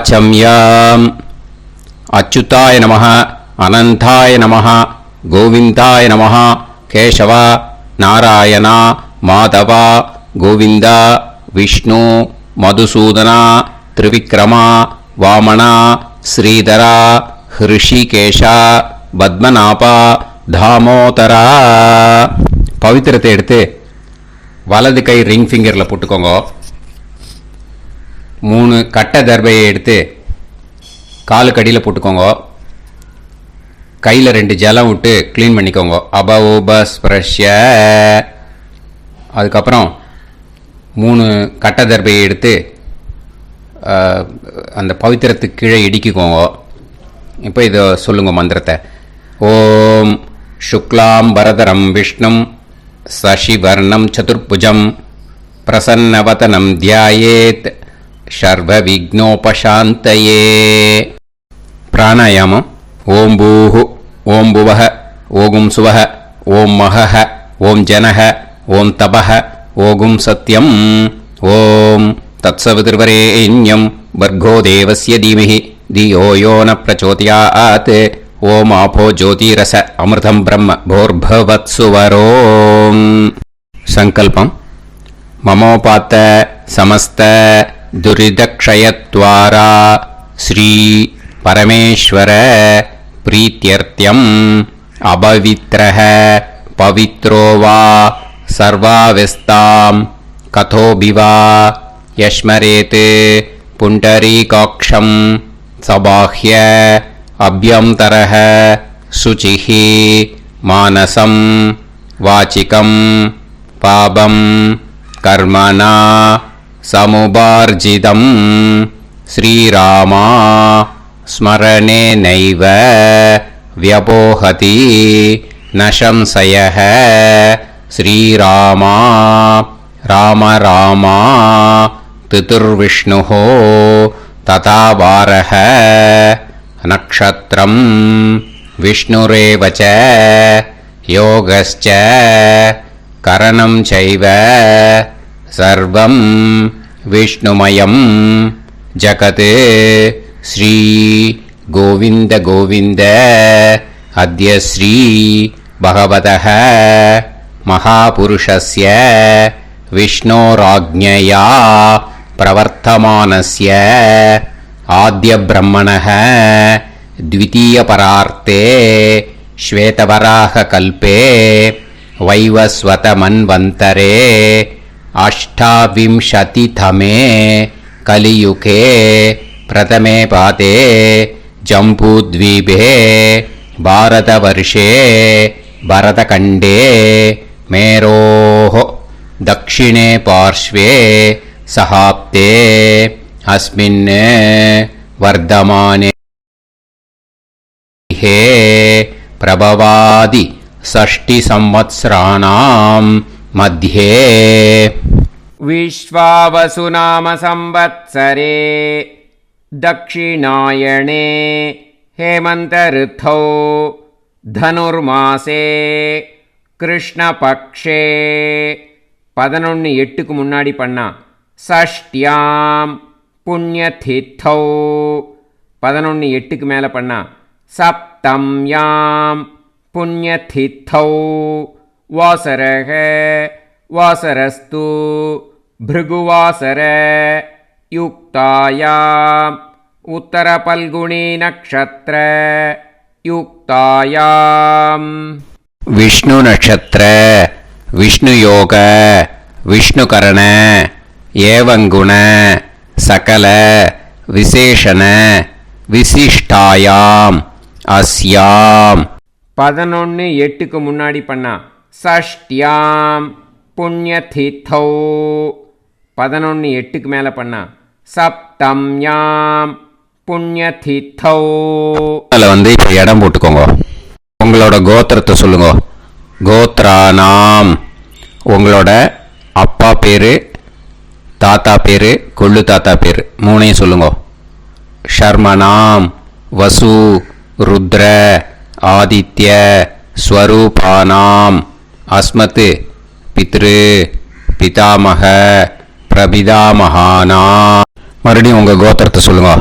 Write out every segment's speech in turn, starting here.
वाचम्याम् अच्युताय नमः अनंताय नमः गोविंदाय नमः केशव नारायण माधव गोविंद विष्णु मधुसूदन त्रिविक्रम वामन श्रीधर ऋषिकेश पद्मनाभ தாமோதரா. பவித்திரத்தை எடுத்து வலது கை ரிங் ஃபிங்கரில் போட்டுக்கோங்க. 3 கட்டை தர்பையை எடுத்து காலுக்கடியில் போட்டுக்கோங்க. கையில் 2 ஜலம் விட்டு க்ளீன் பண்ணிக்கோங்க. அபோபஸ்பிரஷ்ய. அதுக்கப்புறம் 3 கட்டை தர்பையை எடுத்து அந்த பவித்திரத்துக்கு கீழே இடிக்கிக்கோங்க. இப்போ இதை சொல்லுங்க மந்திரத்தை. ஓம் शुक्लां वरदरं विष्णुं शशिवर्णं चतुर्भुजं प्रसन्नवदनं ध्यायेत् सर्वविघ्नोपशान्तये. प्राणायामम्. ओं भूः ओं भुवः ओं सुवः ओं महः ओं जनः ओं तपः ओं सत्यम् ओं तत्सवितुर्वरेण्यं भर्गो देवस्य धीमहि धियो यो न प्रचोदयात् ओम आपो ज्योतिरस अमृतं ब्रह्म भोर्भवत्सुवरों. संकल्पम. ममोपात समस्त दुरितक्षयद्वारा श्री परमेश्वर प्रीत्यर्थ्यम् अपवित्रः पवित्रो वा सर्वावस्थां कथोऽभिवा यस्मरेत् पुण्डरीकाक्षं सबाह्य अभ्यंतरः शुचिः मानसं वाचिकं पापं कर्मणा समुपार्जितं श्रीरामा स्मरणेनैव व्यपोहति न संशयः. श्रीरामा राम राम पितुर्विष्णुः तथा वारः नक्षत्रं विष्णुरेव च योगश्च करणं चैव सर्वं विष्णुमयं जगत्. श्री गोविंद गोविंद. अद्य श्री भगवतः महापुरुषस्य विष्णोराज्ञया प्रवर्तमानस्य आद्य ब्रह्मणः द्वितीय परार्थे श्वेतवराह कल्पे वैवस्वत मन्वन्तरे अष्टाविंशतितमे कलियुगे प्रथमे पादे जम्बूद्वीपे भारतवर्षे भरतखण्डे मेरोः दक्षिणे पार्श्वे सहाब्दे अस्मिन् वर्धमाने हे प्रभवादि षष्टिसंवत्सराणां मध्ये विश्वावसु नाम संवत्सरे दक्षिणायणे हेमंत ऋतौ धनुर्मासे कृष्णपक्षे 11/8க்கு முன்னாடி பண்ணா षष्ट्याम् पुण्यतिथौ 11/8க்கு மேலே பண்ணா सप्तम्याम् पुण्यतिथौ वासरः वासरस्तु भृगुवासर युक्तायाम् उत्तरफल्गुणी नक्षत्र युक्तायाम् विष्णु नक्षत्र विष्णु योग विष्णुकरण एवं गुण सकल विशेषण विशिष्टायाम अस्याम 11/8க்கு முன்னாடி பண்ணா षष्ट्याम पुण्यतिथौ 11/8க்கு மேலே பண்ணா सप्तम्याम पुण्यतिथौ. அதில் வந்து இப்போ இடம் போட்டுக்கோங்க. உங்களோட கோத்திரத்தை சொல்லுங்க. கோத்ரானாம் உங்களோட அப்பா பேர், தாத்தா பேர், கொள்ளு தாத்தா பேர் மூணையும் சொல்லுங்க. ஷர்மனாம் வசு ருத்ர ஆதித்ய ஸ்வரூபானாம் அஸ்மத் பித்ரு பிதாமக பிரபிதாமகானா. மறுபடியும் உங்கள் கோத்திரத்தை சொல்லுங்க.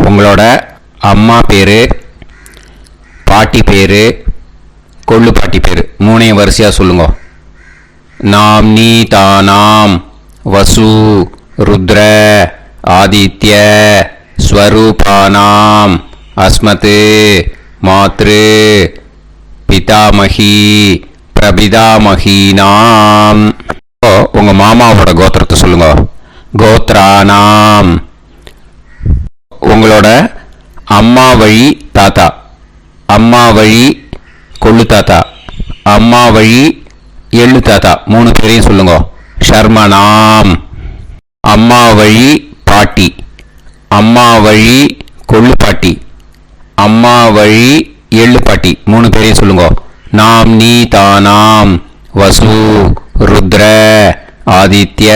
உங்களோட அம்மா பேர், பாட்டி பேர், கொள்ளு பாட்டி பேர் மூணையும் வரிசையாக சொல்லுங்க. நாம் நீ தானாம் வசு ருத்ர ஆதித்ய ஸ்வரூபானாம் அஸ்மத் மாத்ரு பிதாமகி பிரபிதாமகீனாம். உங்கள் மாமாவோட கோத்திரத்தை சொல்லுங்க. கோத்ரானாம். உங்களோட அம்மா வழி தாத்தா, அம்மா வழி கொள்ளு தாத்தா, அம்மா வழி எள்ளு தாத்தா மூணு பேரையும் சொல்லுங்க. ஷர்மனாம். அம்மா வழி பாட்டி, அம்மா வழி கொள்ளு பாட்டி, அம்மா வழி எள்ளு பாட்டி மூணு பேரையும் சொல்லுங்க. நாம் நீ தானாம் வசு ருத்ர ஆதித்ய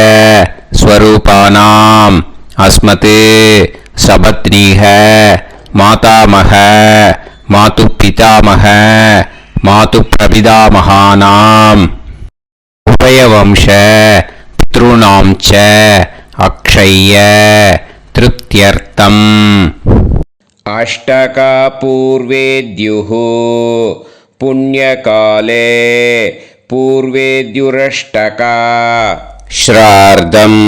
ஸ்வரூபானாம் அஸ்மத் சபத்னீஹ மாதாமக மாது பிதாமக மாது பிரபிதாமகானாம் உபயவம்ச பித்ருணாம் ச அக்ஷய்ய திருப்தியர்த்தம். அஷ்டகா பூர்வேத்யுः புண்ணியகாலே பூர்வேத்யுரஷ்டகா ஸ்ரார்தம்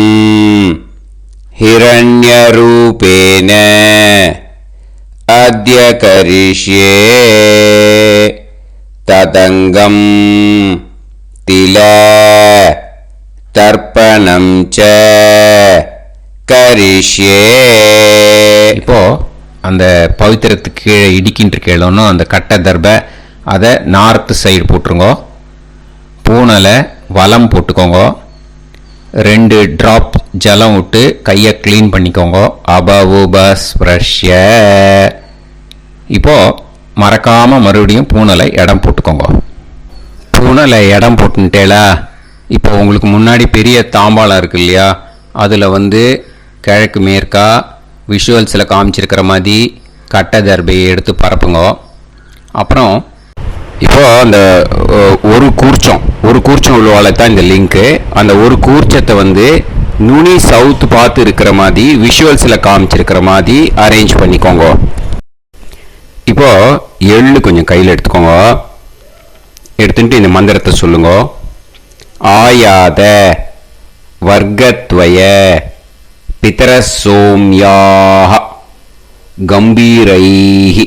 ஹிரண்யரூபேன அத்ய கரிஷ்யே ததங்கம் தில தர்ப்பணம் ச கரிஷ்யே. இப்போ அந்த பவித்திரத்துக்கு கீழே இடிக்கின்ற கீழே அந்த கட்டை தர்பை அதை நார்த்து சைடு போட்டுருங்க. பூனலை வலம் போட்டுக்கோங்க. 2 ட்ராப் ஜலம் விட்டு கையை க்ளீன் பண்ணிக்கோங்க. அபவுபஸ்ப்ரஷ்ய. இப்போது மறக்காமல் மறுபடியும் பூனலை இடம் போட்டுக்கோங்க. பூனலை இடம் போட்டுட்டேலா. இப்போ உங்களுக்கு முன்னாடி பெரிய தாம்பாளம் இருக்கு இல்லையா, அதில் கிழக்கு மேற்கா விஷுவல்ஸில் காமிச்சிருக்கிற மாதிரி கட்டை தர்பையை எடுத்து பரப்புங்க. அப்புறம் இப்போது அந்த ஒரு கூர்ச்சம் உள்ளவால தான் இந்த லிங்க்கு. அந்த ஒரு கூர்ச்சத்தை நுனி சவுத்து பார்த்து இருக்கிற மாதிரி விஷுவல்ஸில் காமிச்சிருக்கிற மாதிரி அரேஞ்ச் பண்ணிக்கோங்க. இப்போது எள்ளு கொஞ்சம் கையில் எடுத்துக்கோங்க. எடுத்துட்டு இந்த மந்திரத்தை சொல்லுங்க. ஆயாத வர்க்கத்வய பிதரசோம்யாக கம்பீரைஹி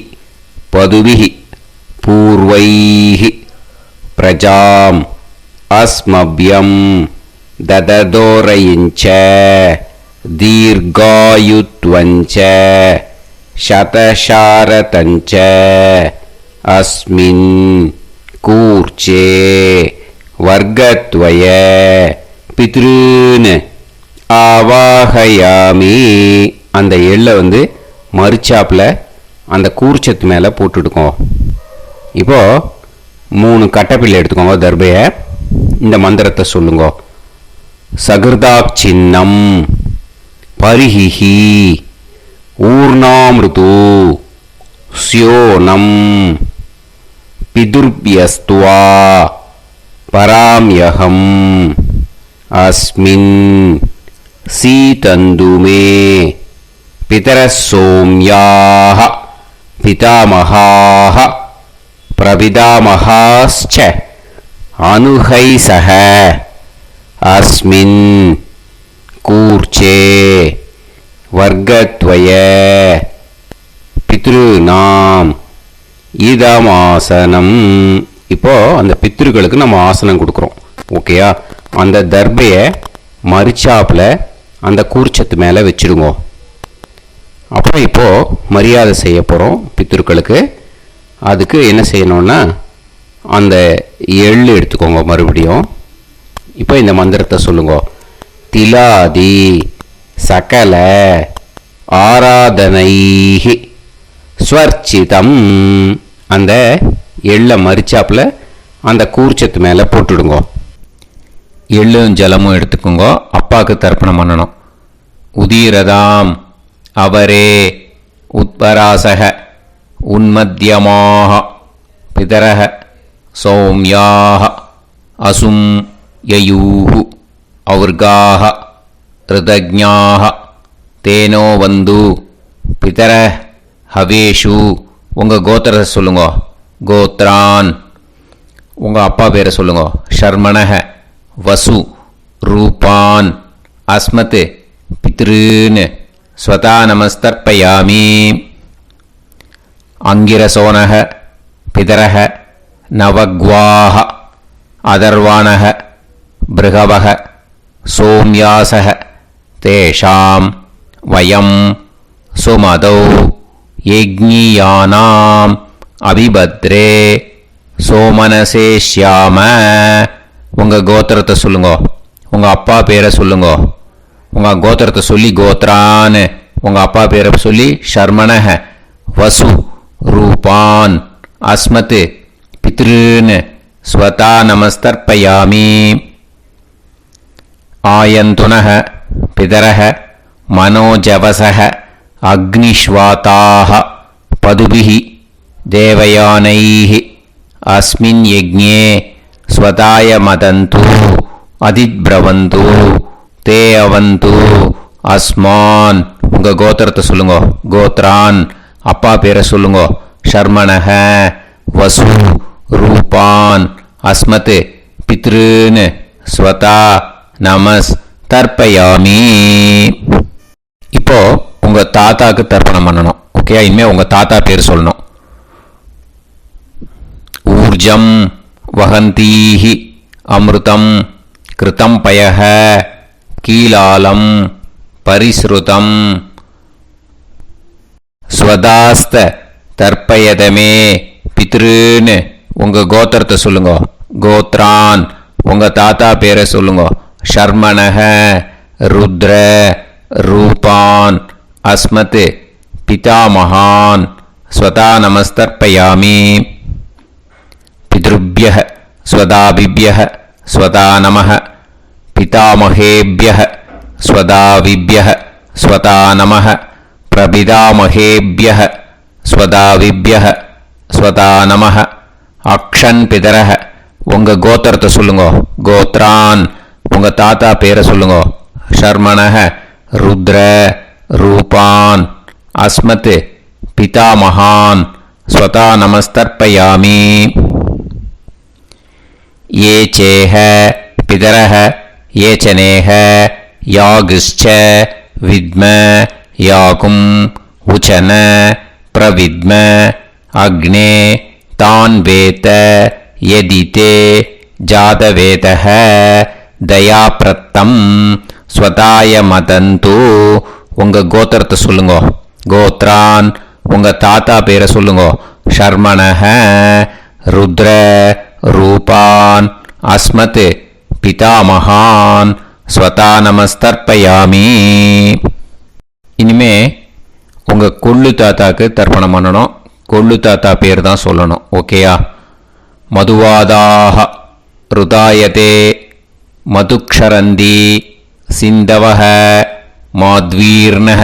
பதுவிஹி பூர்வைஹி பிரஜாம் அஸ்மப்யம் தததோரயிஞ்ச தீர்காயுத்வஞ்ச சதசாரதஞ்ச அஸ்மின் கூர்ச்சே வர்க்கத்வய பித்ருன் ஆவாஹயாமி. அந்த எள்ளை மறுச்சாப்பில் அந்த கூர்ச்சத்து மேலே போட்டுடுக்கோம். இப்போது 3 கட்டைப்பிள்ளை எடுத்துக்கோங்க. தர்பையை இந்த மந்திரத்தை சொல்லுங்க. சகிருதாக் சின்னம் பரிஹிஹி ஊர்ணாமிருது ஸ்யோனம் பிதுர்பியஸ்துவா பராம்யகம் அஸ்மின் சீதந்துமே பிதரசோம்யாக பிதாமகாः பிரபிதாமகாश्च அனுஹைசஹ அஸ்மின் கூர்ச்சே வர்க்கத்வய பித்ருநாம் இதமாசனம். இப்போ அந்த பித்ருக்களுக்கு நம்ம ஆசனம் கொடுக்குறோம். ஓகேயா? அந்த தர்பையை மறுச்சாப்பில் அந்த கூர்ச்சத்து மேலே வச்சுடுங்க. அப்புறம் இப்போது மரியாதை செய்ய போகிறோம் பித்ருக்களுக்கு. அதுக்கு என்ன செய்யணும்னா அந்த எள்ளு எடுத்துக்கோங்க. மறுபடியும் இப்போ இந்த மந்திரத்தை சொல்லுங்க. திலாதி சகல ஆராதனைஹி ஸ்வர்ச்சிதம். அந்த எள்ளை மரிச்சாப்பில் அந்த கூர்ச்சத்து மேலே போட்டுடுங்க. எள்ளும் ஜலமும் எடுத்துக்கோங்க. அப்பாவுக்கு தர்ப்பணம் பண்ணணும். உதீரதாம் அவரே உத்பராசக உன்மத்தியமாக பிதரக சௌமியாக அசும் யயூஹு அவர்காக ரிதஜ்ஞாக தேனோ வந்து பிதர ஹவேஷு உங்கள் கோத்திரத்தை சொல்லுங்க. கோத்ரான் உங்கள் அப்பா பேரை சொல்லுங்க. ஷர்மணஹ வசு ரூபான் அஸ்மத் பித்ருன்னு ஸ்வதா நமஸ்தர்ப்பயாமி. அங்கிரசோனஹ பிதரஹ நவக்வாஹ அதர்வாணஹ பிருகவஹ சோம்யாசஹ தேஷாம் வயம் சுமதௌ யஜ்ஞியானாம் அபிபத்ரே சோமனசேஷ்யாம. உங்கள் கோத்திரத்தை சொல்லுங்க. உங்கள் அப்பா பேரை சொல்லுங்க. உங்கள் கோத்திரத்தை சொல்லி கோத்ரான்னு உங்கள் அப்பா பேரை சொல்லி ஷர்மணஹ வசு ரூபான் அஸ்மத் பித்ருன்னு ஸ்வதா நமஸ்தர்ப்பயாமி. ஆயந்துனஹ பிதரஹ மனோஜவசஹ அக்னிஷ்வாதாஹ பதுபிஹி தேவயானைஹ அஸ்மின் யஜ்ஞே ஸ்வதாய மதந்து அதிப்ரவந்து தே அவது அஸ்மான். உங்கள் கோத்திரத்தை சொல்லுங்க. கோத்ரான் அப்பா பேரை சொல்லுங்க. ஷர்மணஹ வசு ரூபான் அஸ்மத் பித்ருன்னு ஸ்வதா நமஸ் தர்ப்பயாமி. இப்போ உங்கள் தாத்தாக்கு தர்ப்பணம் பண்ணணும். ஓகே, இனிமேல் உங்கள் தாத்தா பேர் சொல்லணும். ஊர்ஜம் வஹந்தீஹி அமிர்தம் கிருதம் பயஹ கீலாலம் பரிஸ்ருதம் ஸ்வதாஸ்த தர்ப்பயதமே பித்ருன்னு உங்கள் கோத்திரத்தை சொல்லுங்க. கோத்ரான் உங்கள் தாத்தா பேரை சொல்லுங்க. ஷர்மணஹ ருத்ர ரூபான் அஸ்மத் பிதாமகான் ஸ்வதா நமஸ்தர்ப்பயாமி. பித்ருப்யஹ ஸ்வதாபிப்யஹ ஸ்வதா நமஹ பிதாமகேப்யஹ ஸ்வதாவிப்யஹ ஸ்வதா நமஹ பிரபிதாமகேப்யஹ ஸ்வதாவிப்யஹ ஸ்வதா நமஹ. அக்ஷன் பிதரஹ உங்கள் கோத்திரத்தை சொல்லுங்க. கோத்ரான் உங்கள் தாத்தா பேரை சொல்லுங்க. ஷர்மணஹ ருத்ர ரூபான் அஸ்மத் பிதாமகான் ஸ்வதா நமஸ்தர்ப்பயாமி. ये चेह पितरः ये चनेह यागश्च विद्म याकुम् उचन प्रविद्म अग्ने तान् वेत यदिते जातवेतः दयाप्रत्तं स्वताय मदन्तु. உங்கள் கோத்திரத்தை சொல்லுங்க. கோத்ரான் உங்கள் தாத்தா பேரை சொல்லுங்க. ஷர்மணஹ ருத்ர ரூபான் அஸ்மத் பிதாமகான் ஸ்வதா நமஸ்தர்ப்பயாமி. இனிமே உங்கள் கொள்ளு தாத்தாக்கு தர்ப்பணம் பண்ணணும். கொள்ளு தாத்தா பேர் தான் சொல்லணும். ஓகேயா? மதுவாதாக ருதாயதே மதுக்ஷரந்தி சிந்தவஹ மாத்வீர்ணஹ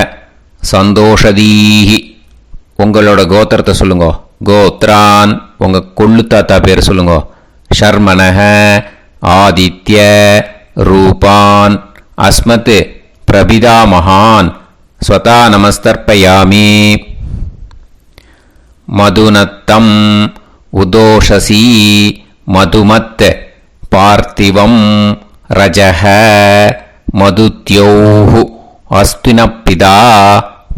சந்தோஷதீஹி. உங்களோட கோத்திரத்தை சொல்லுங்க. கோத்ரான் உங்கள் கொள்ளு தாத்தா பேர் சொல்லுங்க. ஷர்மணஹ ஆதித்ய ரூபான் அஸ்மத் பிரபிதாமகான் ஸ்வதா நமஸ்தர்ப்பயாமி. மதுநத்தம் உதோஷசி மதுமத் பார்த்திவம் ரஜஹ மதுத்யோஹு அஸ்தினப்பிதா.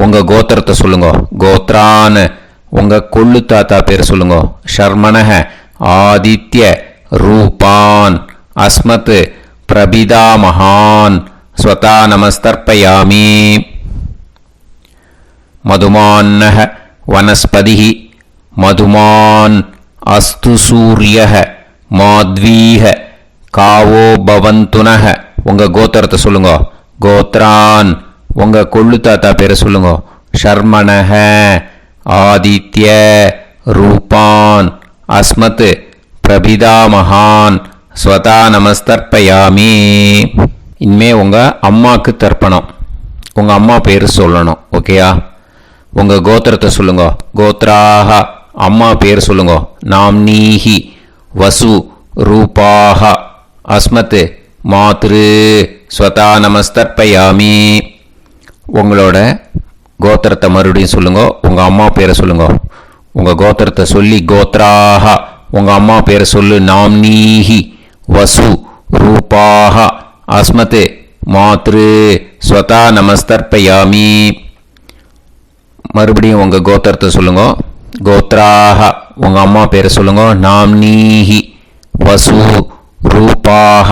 உங்கள் கோத்திரத்தை சொல்லுங்க. கோத்ரான் உங்கள் கொள்ளு தாத்தா பேர் சொல்லுங்க. ஷர்மணஹ ஆதித்ய ரூபான் அஸ்மத் பிரபிதாமகான் ஸ்வதா நமஸ்தர்ப்பயாமி. மதுமான்னஹ வனஸ்பதிஹி மதுமான் அஸ்து சூரியஹ மாத்வீஹ காவோ பவந்துனஹ. உங்கள் கோத்திரத்தை சொல்லுங்க. கோத்ரான் உங்கள் கொள்ளு தாத்தா பேரை சொல்லுங்க. ஷர்மணஹ ஆதித்ய ரூபான் அஸ்மத் பிரபிதாமகான் ஸ்வதா நமஸ்தர்ப்பயாமி. இனிமே உங்கள் அம்மாவுக்கு தர்ப்பணம். உங்கள் அம்மா பேர் சொல்லணும். ஓகேயா? உங்கள் கோத்திரத்தை சொல்லுங்க. கோத்ராஹ அம்மா பேர் சொல்லுங்க. நாம்னீஹி வசு ரூபாஹ அஸ்மத் மாத்ரு ஸ்வதா நமஸ்தர்ப்பயாமி. உங்களோட கோத்திரத்தை மறுபடியும் சொல்லுங்க. உங்கள் அம்மா பேரை சொல்லுங்க. உங்கள் கோத்திரத்தை சொல்லி கோத்ராஹா, உங்கள் அம்மா பேரை சொல்லு. நாம்னீஹி வசு ரூபாஹ அஸ்மத் மாத்ரு ஸ்வதா நமஸ்தர்ப்பயாமி. மறுபடியும் உங்கள் கோத்திரத்தை சொல்லுங்க. கோத்ராஹா, உங்கள் அம்மா பேரை சொல்லுங்க. நாம்னீஹி வசு ரூபாஹ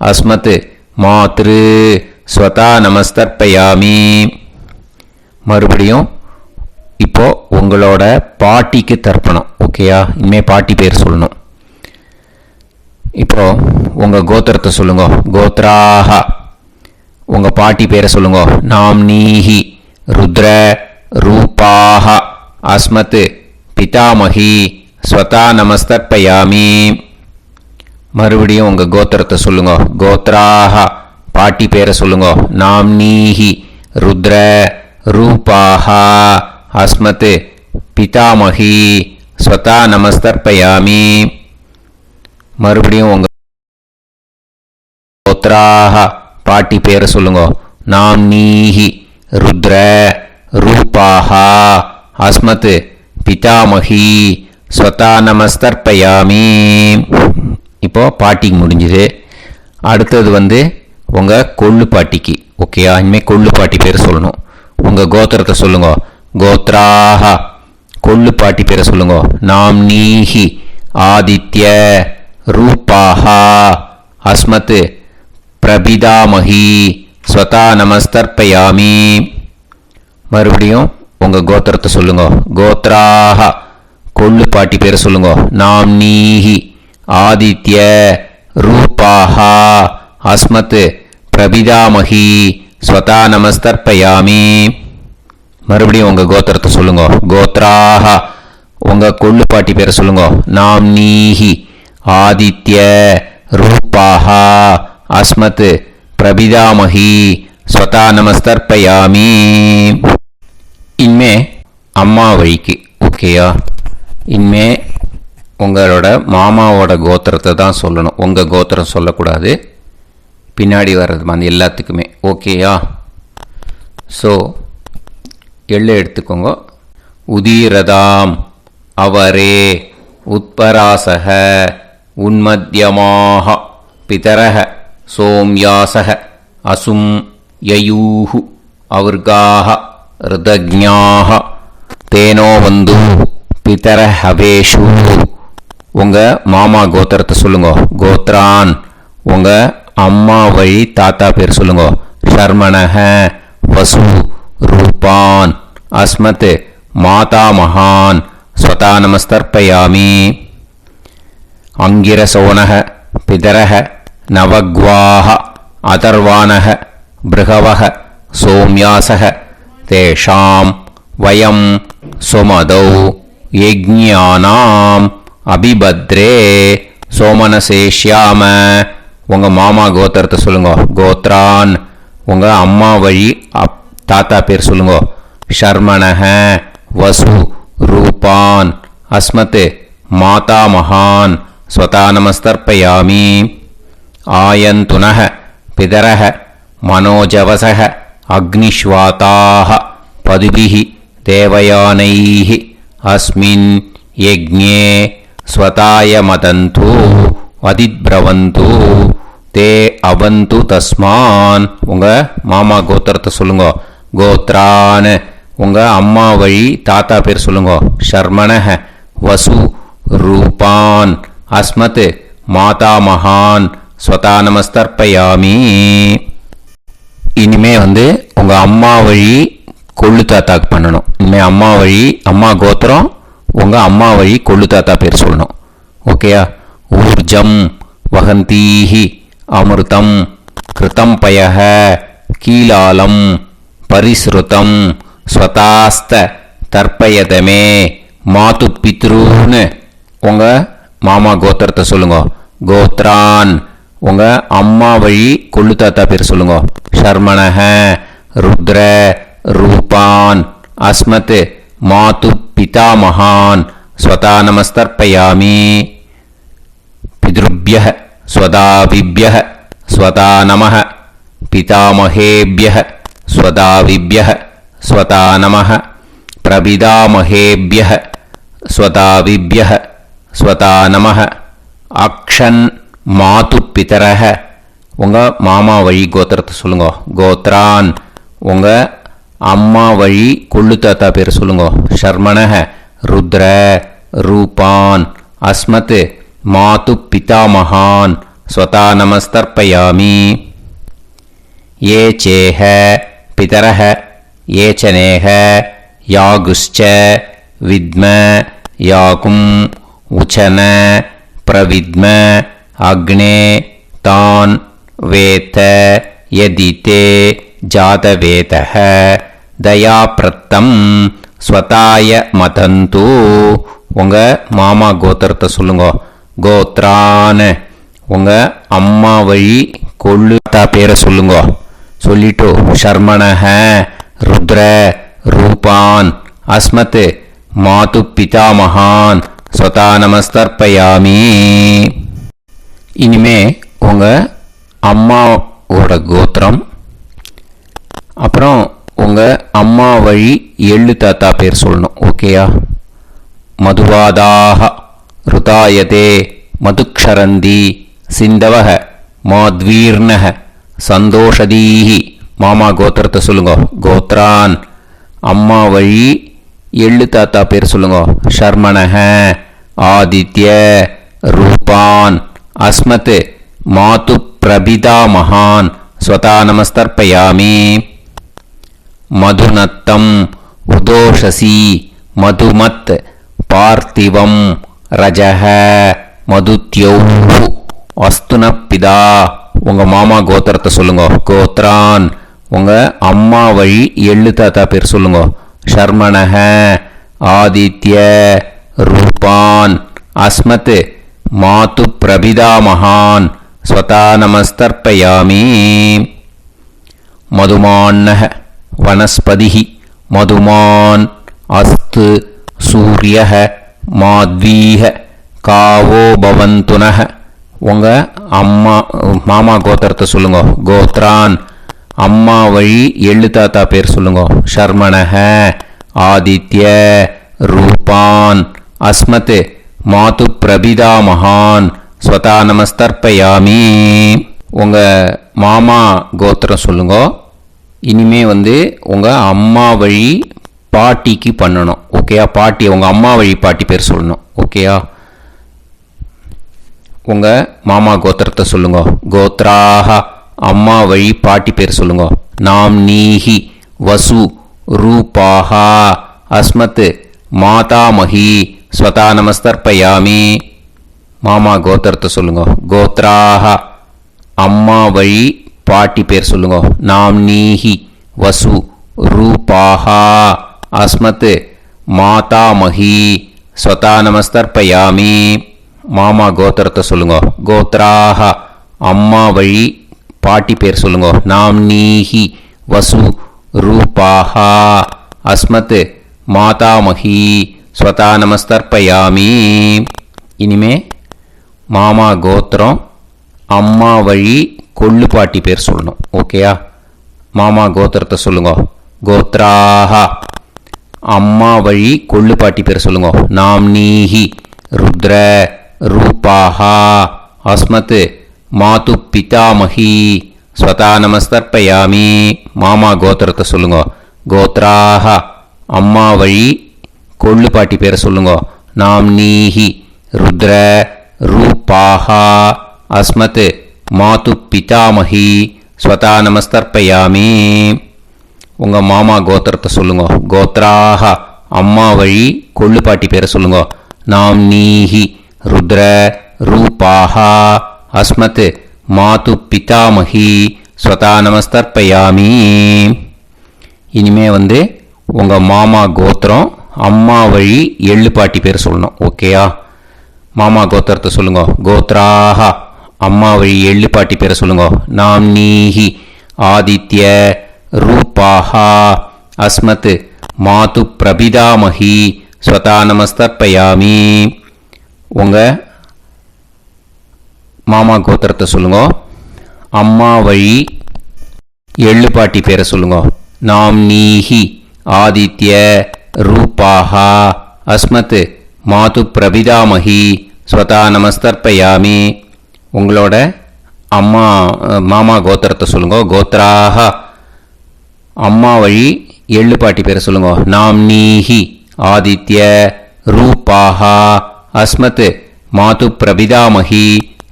அஸ்மத் மாத்ரு ஸ்வதா நமஸ்தர்ப்பயாமி. மறுபடியும் இப்போ உங்களோட பாட்டிக்கு தர்ப்பணம். ஓகேயா? இனிமேல் பாட்டி பேர் சொல்லணும். இப்போ உங்கள் கோத்திரத்தை சொல்லுங்க. கோத்ராஹா, உங்கள் பாட்டி பேரை சொல்லுங்க. நாம்னீஹி ருத்ர ரூபாஹ அஸ்மத் பிதாமகி ஸ்வதா நமஸ்தர்ப்பயாமி. மறுபடியும் உங்கள் கோத்திரத்தை சொல்லுங்க. கோத்ராஹா, பாட்டி பேரை சொல்லுங்க. நாம்னீஹி ருத்ர ரூபாஹ அஸ்மத் பிதாமகி ஸ்வதா நமஸ்தர்ப்பயாமி. மறுபடியும் உங்கள் கோத்ராஹா, பாட்டி பேரை சொல்லுங்க. நாம்னீஹி ருத்ர ரூபாஹ அஸ்மத் பிதாமகி ஸ்வதா நமஸ்தர்ப்பயாமி. இப்போ பாட்டிக்கு முடிஞ்சுது. அடுத்தது உங்கள் கொள்ளு பாட்டிக்கு. ஓகேயா? இனிமேல் கொள்ளு பாட்டி பேர் சொல்லணும். உங்கள் கோத்திரத்தை சொல்லுங்க. கோத்ராஹா, கொள்ளு பாட்டி பேரை சொல்லுங்க. நாம்னீஹி ஆதித்ய ரூபாஹா அஸ்மத் பிரபிதாமகி ஸ்வதா நமஸ்தர்ப்பயாமி. மறுபடியும் உங்கள் கோத்திரத்தை சொல்லுங்க. கோத்ராஹா, கொள்ளு பாட்டி பேரை சொல்லுங்க. நாம்னீஹி ஆதித்ய ரூபாஹா அஸ்மத் பிரபிதாமகி ஸ்வதா நமஸ்தர்ப்பயாமி. மறுபடியும் உங்கள் கோத்திரத்தை சொல்லுங்க. கோத்ராஹா, உங்கள் கொள்ளு பாட்டி பேரை சொல்லுங்க. நாம்னீஹி ஆதித்ய ரூபாஹா அஸ்மத் பிரபிதாமகி ஸ்வதா நமஸ்தர்ப்பயாமி. இனிமே அம்மா வழிக்கு. ஓகேயா? இனிமே உங்களோட மாமாவோட கோத்திரத்தை தான் சொல்லணும். உங்கள் கோத்திரம் சொல்லக்கூடாது. பின்னாடி வர்றது அந்த எல்லாத்துக்குமே. ஓகேயா? ஸோ எள்ளு எடுத்துக்கோங்க. உதீரதாம் அவரே உத்பராசக உன்மத்யமாக பிதரக சோம்யாசக அசும் யயூஹு அவர்காக ருதஜ்ஞாக தேனோ வந்து பிதர ஹவேஷு. உங்கள் மாமா கோத்திரத்தை சொல்லுங்க. கோத்ரான், உங்கள் அம்மா வழி தாத்தா பேர் சொல்லுங்க. ஷர்மணஹ வசு ரூபான் அஸ்மத் மாதா மகான் ஸ்வதா நமஸ்தர்ப்பயாமி. அங்கிரசோனஹ பிதரஹ நவக்வாஹ அதர்வானஹ பிருகவஹ சோம்யாசஹ தேஷாம் வயம் சுமதௌ யஜ்ஞானாம் அபிபத்ரே சோமனசேஷ்யாம. உங்கள் மாமா கோத்திரத்தை சொல்லுங்க. கோத்ரான், உங்கள் அம்மா வழி தாத்தா பேர் சொல்லுங்க. ஷர்மணஹ வசு ரூபான் அஸ்மத் மாதா மகான் ஸ்வதா நமஸ்தர்ப்பயாமி. ஆயந்துனஹ பிதரஹ மனோஜவசஹ அக்னிஷ்வாதாஹ பதுபிஹி தேவயானைஹி அஸ்மின் யஜ்ஞே ஸ்வதாய மதந்து அதித்பிரவந்து தே அவந்து தஸ்மான். உங்கள் மாமா கோத்திரத்தை சொல்லுங்க. கோத்ரான், உங்கள் அம்மா வழி தாத்தா பேர் சொல்லுங்க. ஷர்மணஹ வசு ரூபான் அஸ்மத் மாதா மகான் ஸ்வதா நமஸ்தர்ப்பயாமி. இனிமே உங்கள் அம்மா வழி கொள்ளு தாத்தாக்கு பண்ணணும். இனிமேல் அம்மா வழி அம்மா கோத்திரம், உங்கள் அம்மா வழி கொள்ளு தாத்தா பேர் சொல்லணும். ஓகேயா? ஊர்ஜம் வகந்தீஹி அமிர்தம் கிருதம் பயஹ கீலாலம் பரிஸ்ருதம் ஸ்வதாஸ்த தர்ப்பயதமே மாது பித்ருன்னு. உங்கள் மாமா கோத்திரத்தை சொல்லுங்க. கோத்ரான், உங்கள் அம்மா வழி கொள்ளு தாத்தா பேர் சொல்லுங்க. ஷர்மணஹ ருத்ர ரூபான் அஸ்மத் மாது பிதாமகான் ஸ்வதா நமஸ்தர்ப்பயாமி. பித்ருப்யஹ ஸ்வதாவிப்யஹ ஸ்வதா நமஹ பிதாமகேப்யஹ ஸ்வதாவிப்யஹ ஸ்வதா நமः பிரபிதாமஹேப்யः ஸ்வதாவிப்யः ஸ்வதா நமः அக்ஷன் மாது பிதரஹ உங்கள் மாமா வழி கோத்திரத்தை சொல்லுங்க. கோத்ரான் உங்கள் அம்மா வழி கொள்ளு தாத்தா பேர் சொல்லுங்க. ஷர்மணஹ ருத்ர ரூபான் அஸ்மத் மாது பிதாமகான் ஸ்வதா நமஸ்தர்ப்பயாமி. ये चेह पितरः ये च नेह यागुश्च विद्म याकुम् उचन प्रविद्म अग्ने तान् वेत यदिते जातवेतः दयाप्रत्तम् स्वताय मदन्तु உங்கள் மாமா கோத்திரத்தை சொல்லுங்க. கோத்ரான் உங்கள் அம்மா வழி கொள்ளு தாத்தா பேரை சொல்லுங்க. சொல்லிட்டு ஷர்மணஹ ருத்ர ரூபான் அஸ்மத் மாது பிதாமகான் ஸ்வதா நமஸ்தர்ப்பயாமி. இனிமே உங்கள் அம்மாவோட கோத்திரம், அப்புறம் உங்கள் அம்மா வழி எள்ளு தாத்தா பேர் சொல்லணும். ஓகேயா? மதுவாதாக ருதாயதே மதுக்ஷரந்தி சிந்தவக மாத்வீர்ணக சந்தோஷதீஹி மாமா கோத்திரத்தை சொல்லுங்க. கோத்ரான் அம்மா வழி எள்ளு தாத்தா பேர் சொல்லுங்க. ஷர்மணஹ ஆதித்ய ரூபான் அஸ்மத் மாது பிரபிதா மகான் ஸ்வதா நமஸ்தர்ப்பயாமி. மதுநத்தம் உதோஷசி மதுமத் பார்த்திவம் ரஜஹ மதுத்யௌ அஸ்துனப்பிதா உங்கள் மாமா கோத்திரத்தை சொல்லுங்க. கோத்ரான் உங்கள் அம்மா வழி எள்ளு தாத்தா பேர் சொல்லுங்க. ஷர்மணஹ ஆதித்ய ரூபான் அஸ்மத் மாது பிரபிதா மகான் ஸ்வதா நமஸ்தர்ப்பயாமி. மதுமான்னஹ வனஸ்பதிஹி மதுமான் அஸ்து சூரியஹ மாத்வீஹ காவோ பவந்துனஹ உங்கள் அம்மா மாமா கோத்திரத்தை சொல்லுங்க. கோத்ரான் அம்மா வழி எள்ளு தாத்தா பேர் சொல்லுங்க. ஷர்மணஹ ஆதித்ய ரூபான் அஸ்மத் மாது பிரபிதா மகான் ஸ்வதா நமஸ்தர்ப்பயாமி. உங்கள் மாமா கோத்திரம் சொல்லுங்க. இனிமே உங்கள் அம்மா வழி பாட்டிக்கு பண்ணணும். ஓகேயா? பாட்டி உங்கள் அம்மா வழி பாட்டி பேர் சொல்லணும். ஓகேயா? உங்கள் மாமா கோத்திரத்தை சொல்லுங்க. கோத்ராக அம்மா வழி பாட்டி பேர் சொல்லுங்க. நாம் நீஹி வசு ரூபாஹா அஸ்மத் மாதாமஹி ஸ்வதா நமஸ்தர்ப்பயாமி. மாமா கோத்திரத்தை சொல்லுங்க. கோத்ராக அம்மா வழி பாட்டி பேர் சொல்லுங்க. நாம் நீஹி வசு ரூபாஹா அஸ்மத் மாதாமஹி ஸ்வதா நமஸ்தர்ப்பயாமி. மாமா கோத்திரத்தை சொல்லுங்க. கோத்ராக அம்மா வழி பாட்டி பேர் சொல்லுங்க. நாம் நீஹி வசு ரூபாஹா அஸ்மத் மாதாமஹி ஸ்வதா நமஸ்தர்ப்பயாமி. இனிமே மாமா கோத்திரம் அம்மா வழி கொள்ளு பாட்டி பேர் சொல்லணும். ஓகேயா? மாமா கோத்திரத்தை சொல்லுங்க. கோத்ராக அம்மா வழி கொள்ளு பாட்டி பேர் சொல்லுங்க. நாம் நீஹி ருத்ர ரூபாஹா அஸ்மத் மாது பிதாமஹி ஸ்வதா நமஸ்தர்ப்பயாமி. மாமா கோத்திரத்தை சொல்லுங்க. கோத்ராக அம்மா வழி கொள்ளு பாட்டி பேரை சொல்லுங்க. நாம் நீஹி ருத்ர ரூபாஹா அஸ்மத் மாது பிதாமஹி ஸ்வதா நமஸ்தர்ப்பயாமி. உங்கள் மாமா கோத்திரத்தை சொல்லுங்க. கோத்ராக அம்மா வழி கொள்ளு பாட்டி பேரை சொல்லுங்க. நாம் நீஹி ருத்ர ரூபாஹா அஸ்மத் மாது பிதாமஹி ஸ்வதா நமஸ்தர்ப்பயாமி. இனிமே உங்கள் மாமா கோத்திரம் அம்மா வழி எள்ளு பாட்டி பேர் சொல்லணும். ஓகேயா? மாமா கோத்திரத்தை சொல்லுங்க. கோத்ராக அம்மா வழி எள்ளு பாட்டி பேரை சொல்லுங்க. நாம் நீஹி ஆதித்ய ரூபாஹா அஸ்மத் மாது பிரபிதாமஹி ஸ்வதா நமஸ்தர்ப்பயாமி. உங்கள் மாமா கோத்திரத்தை சொல்லுங்க. அம்மா வழி எள்ளு பாட்டி பேரை சொல்லுங்க. நாம் நீஹி ஆதித்ய ரூபாஹ அஸ்மத் மாது பிரபிதாமகி ஸ்வதா நமஸ்தர்ப்பயாமி. உங்களோட அம்மா மாமா கோத்திரத்தை சொல்லுங்க. கோத்ராஹ அம்மா வழி எள்ளு பாட்டி பேரை சொல்லுங்க. நாம்னீஹி ஆதித்ய ரூபாஹ அஸ்மத் மாது பிரபிதாமகி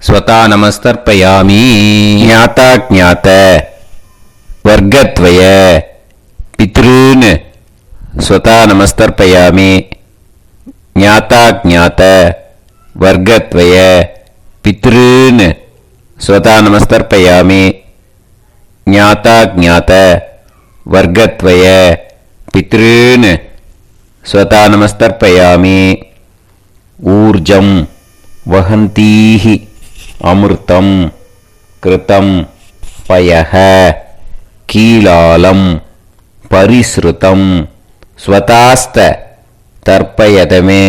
ஸ்வதா நமஸ்தர்ப்பயாமி. ஞாதா ஞாத வர்க்கத்வய பித்ருன் ஸ்வதா நமஸ்தர்ப்பயாமி. ஞாதா ஞாத வர்க்கத்வய பித்ருன் ஸ்வதா நமஸ்தர்ப்பயாமி. ஞாதா ஞாத வர்க்கத்வய பித்ருன் ஸ்வதா நமஸ்தர்ப்பயாமி. ஊர்ஜம் வஹந்தீஹி அமிர்தம் கிருதம் பயஹ கீலாலம் பரிஸ்ருதம் ஸ்வதாஸ்த தர்ப்பயதமே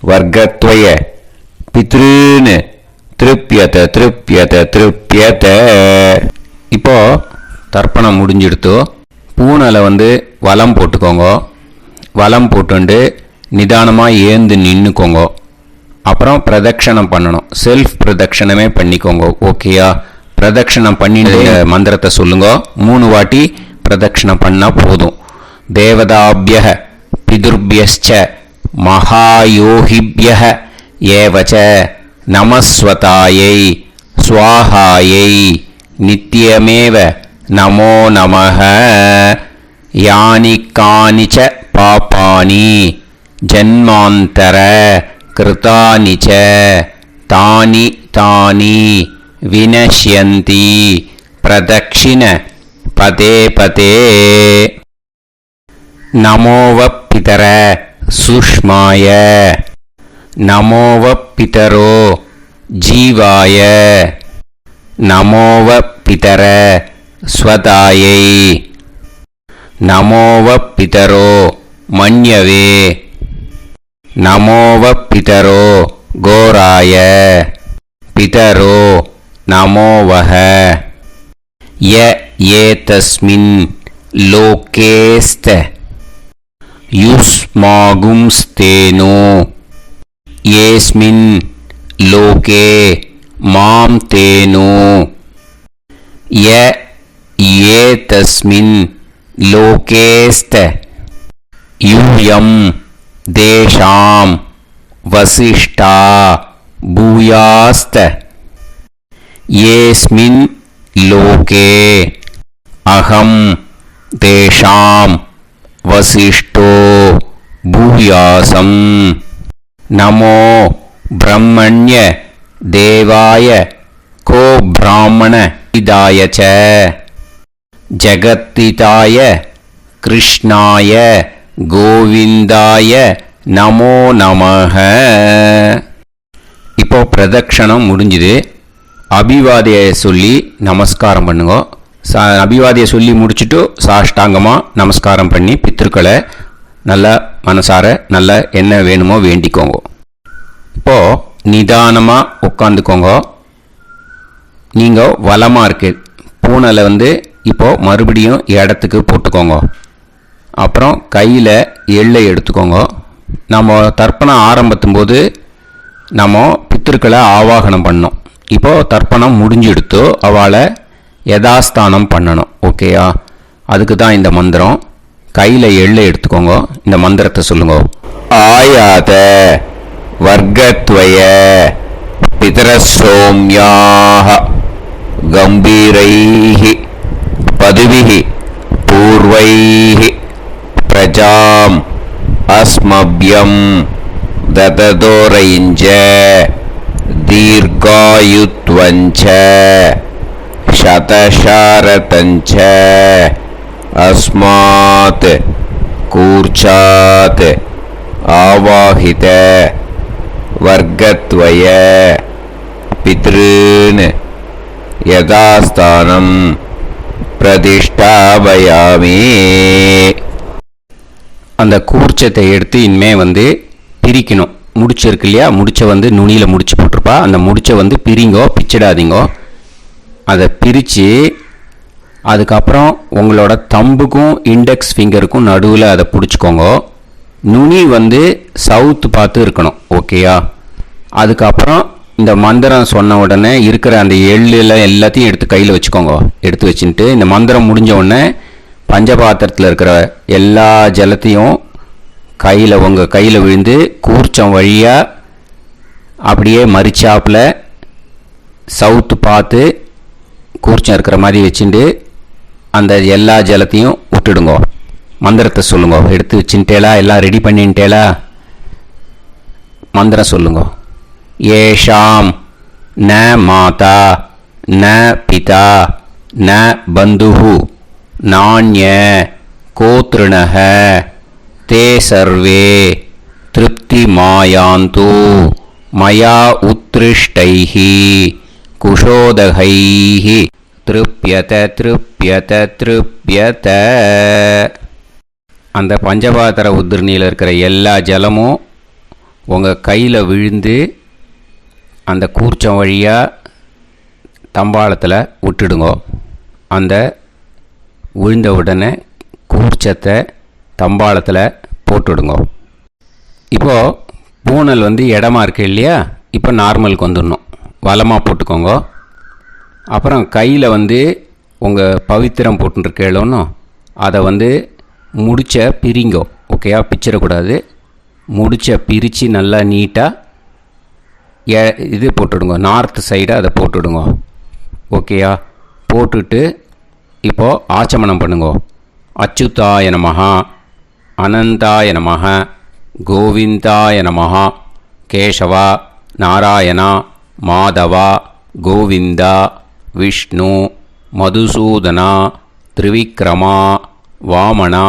வர்க்கத்வய பித்ருன் திருப்யத திருப்யத திருப்யத. இப்போ தர்ப்பணம் முடிஞ்சிடுத்து. பூனலை வலம் போட்டுக்கோங்க. வலம் போட்டுண்டு நிதானமாக ஏந்து நின்றுக்கோங்க. அப்புறம் பிரதட்சணம் பண்ணணும். செல்ஃப் பிரதட்சணமே பண்ணிக்கோங்க. ஓகேயா? பிரதட்சணம் பண்ணிட்டு மந்திரத்தை சொல்லுங்க. 3 வாட்டி பிரதட்சணம் பண்ணால் போதும். தேவதாபிய பிதுர்பியச்ச மகாயோகிபிய ஏவச்ச நமஸ்வதாயை ஸ்வாஹாயை நித்யமேவ நமோ நமஹ. யானி கானிச்ச பாபானி ஜன்மாந்தர கிருதானி ச தானி தானி வினஷ்யந்தி பிரதக்ஷிண பதே பதே. நமோவ பிதர சுஷ்மாய நமோவ பிதரோ ஜீவாய நமோவ பிதர ஸ்வதாயை நமோவ பிதரோ மன்யவே நமோவ பிதரோ கோராய பிதரோ நமோவஹ. ய ஏதஸ்மின் லோகேஸ்த யுஸ்மாகும்ஸ்தேனோ ஏஸ்மின் லோகே மாம் தேனோ. ய ஏதஸ்மின் லோகேஸ்த யூயம் தேஷாம் வசிஷ்டா பூயாஸ்த. ஏஸ்மின் லோகே அகம் தேஷாம் வசிஷ்டோ பூயாசம். நமோ பிரம்மண்ய தேவாய கோ பிராமண இதாய ச ஜகத்திதாய கிருஷ்ணாய கோவிந்தாய நமோ நமஹ. இப்போ பிரதட்சணம் முடிஞ்சுது. அபிவாதியை சொல்லி நமஸ்காரம் பண்ணுங்க. அபிவாதியை சொல்லி முடிச்சுட்டு சாஷ்டாங்கமாக நமஸ்காரம் பண்ணி பித்திருக்களை நல்லா மனசார நல்லா என்ன வேணுமோ வேண்டிக்கோங்க. இப்போது நிதானமாக உட்காந்துக்கோங்க. நீங்கள் வலமாக இருக்கு பூனலை இப்போது மறுபடியும் இடத்துக்கு போட்டுக்கோங்க. அப்புறம் கையில் எள்ளை எடுத்துக்கோங்க. நம்ம தர்ப்பணம் ஆரம்பிக்கும் போது நம்ம பித்திருக்களை ஆவாகனம் பண்ணோம். இப்போது தர்ப்பணம் முடிஞ்செடுத்து அவளை யதாஸ்தானம் பண்ணணும். ஓகேயா? அதுக்கு தான் இந்த மந்திரம். கையில் எள்ளை எடுத்துக்கோங்க. இந்த மந்திரத்தை சொல்லுங்க. ஆயாத வர்க்கத்வய பிதரசோம்யாக கம்பீரைஹி பதுவிஹி பூர்வைஹி பிரஜாம் அஸ்மப்யம் தததோரைஞ்ச தீர்காயுத்வஞ்ச சதசாரதஞ்ச அஸ்மாத் கூர்ச்சாத் ஆவாஹித வர்க்கத்வய பித்ருன் யதாஸ்தானம் பிரதிஷ்டாபயாமி. அந்த கூர்ச்சத்தை எடுத்து இனிமே பிரிக்கணும். முடிச்சு இருக்கு இல்லையா? முடிச்சை நுனியில் முடிச்சு போட்டிருப்பா. அந்த முடிச்சை பிரிங்கோ, பிச்சிடாதீங்கோ. அதை பிரித்து அதுக்கப்புறம் உங்களோட தம்புக்கும் இண்டெக்ஸ் ஃபிங்கருக்கும் நடுவில் அதை பிடிச்சிக்கோங்க. நுனி சவுத்து பார்த்து இருக்கணும். ஓகேயா? அதுக்கப்புறம் இந்த மந்திரம் சொன்ன உடனே இருக்கிற அந்த எள்ளில் எல்லாத்தையும் எடுத்து கையில் வச்சுக்கோங்க. எடுத்து வச்சுட்டு இந்த மந்திரம் முடிஞ்ச உடனே பஞ்சபாத்திரத்தில் இருக்கிற எல்லா ஜலத்தையும் உங்கள் கையில் விழுந்து கூர்ச்சம் வழியாக அப்படியே மறிச்சாப்பில் சவுத்து பார்த்து கூர்ச்சம் இருக்கிற மாதிரி வச்சுட்டு அந்த எல்லா ஜலத்தையும் விட்டுடுங்க. மந்திரத்தை சொல்லுங்க. எடுத்து வச்சுட்டேலா? எல்லாம் ரெடி பண்ணிட்டேலா? மந்திரம் சொல்லுங்க. ஏஷாம் ந மாதா ந பிதா ந பந்துஹு நாண்ய கோத்ருணஹ தே சர்வே திருப்தி மாயாந்து மயா உத்ருஷ்டைஹி குஷோதகைஹி திருப்யத திருப்யத திருப்யத. அந்த பஞ்சபாத்திர உதிர்ணியில் இருக்கிற எல்லா ஜலமும் உங்கள் கையில் விழுந்து அந்த கூர்ச்சம் வழியாக தம்பாளத்தில் விட்டுடுங்க. அந்த விழுந்த உடனே கூர்ச்சத்தை தம்பாளத்தில் போட்டுடுங்க. இப்போது பூனல் இடமா இருக்கு இல்லையா? இப்போ நார்மலுக்கு வந்துடணும். வலமாக போட்டுக்கோங்க. அப்புறம் கையில் உங்கள் பவித்திரம் போட்டுருக்கேளோன்னு அதை முடிச்ச பிரிங்கோ. ஓகேயா? பிச்சிடக்கூடாது. முடிச்ச பிரித்து நல்லா நீட்டாக இது போட்டுடுங்க. நார்த் சைடை அதை போட்டுடுங்க. ஓகேயா? போட்டுட்டு இப்போது ஆச்சமனம் பண்ணுங்க. அச்சுதாய நமஹ அனந்தாய நமஹ கோவிந்தாய நமஹ கேசவா நாராயணா மாதவா கோவிந்தா விஷ்ணு மதுசூதனா திரிவிக்ரமா வாமனா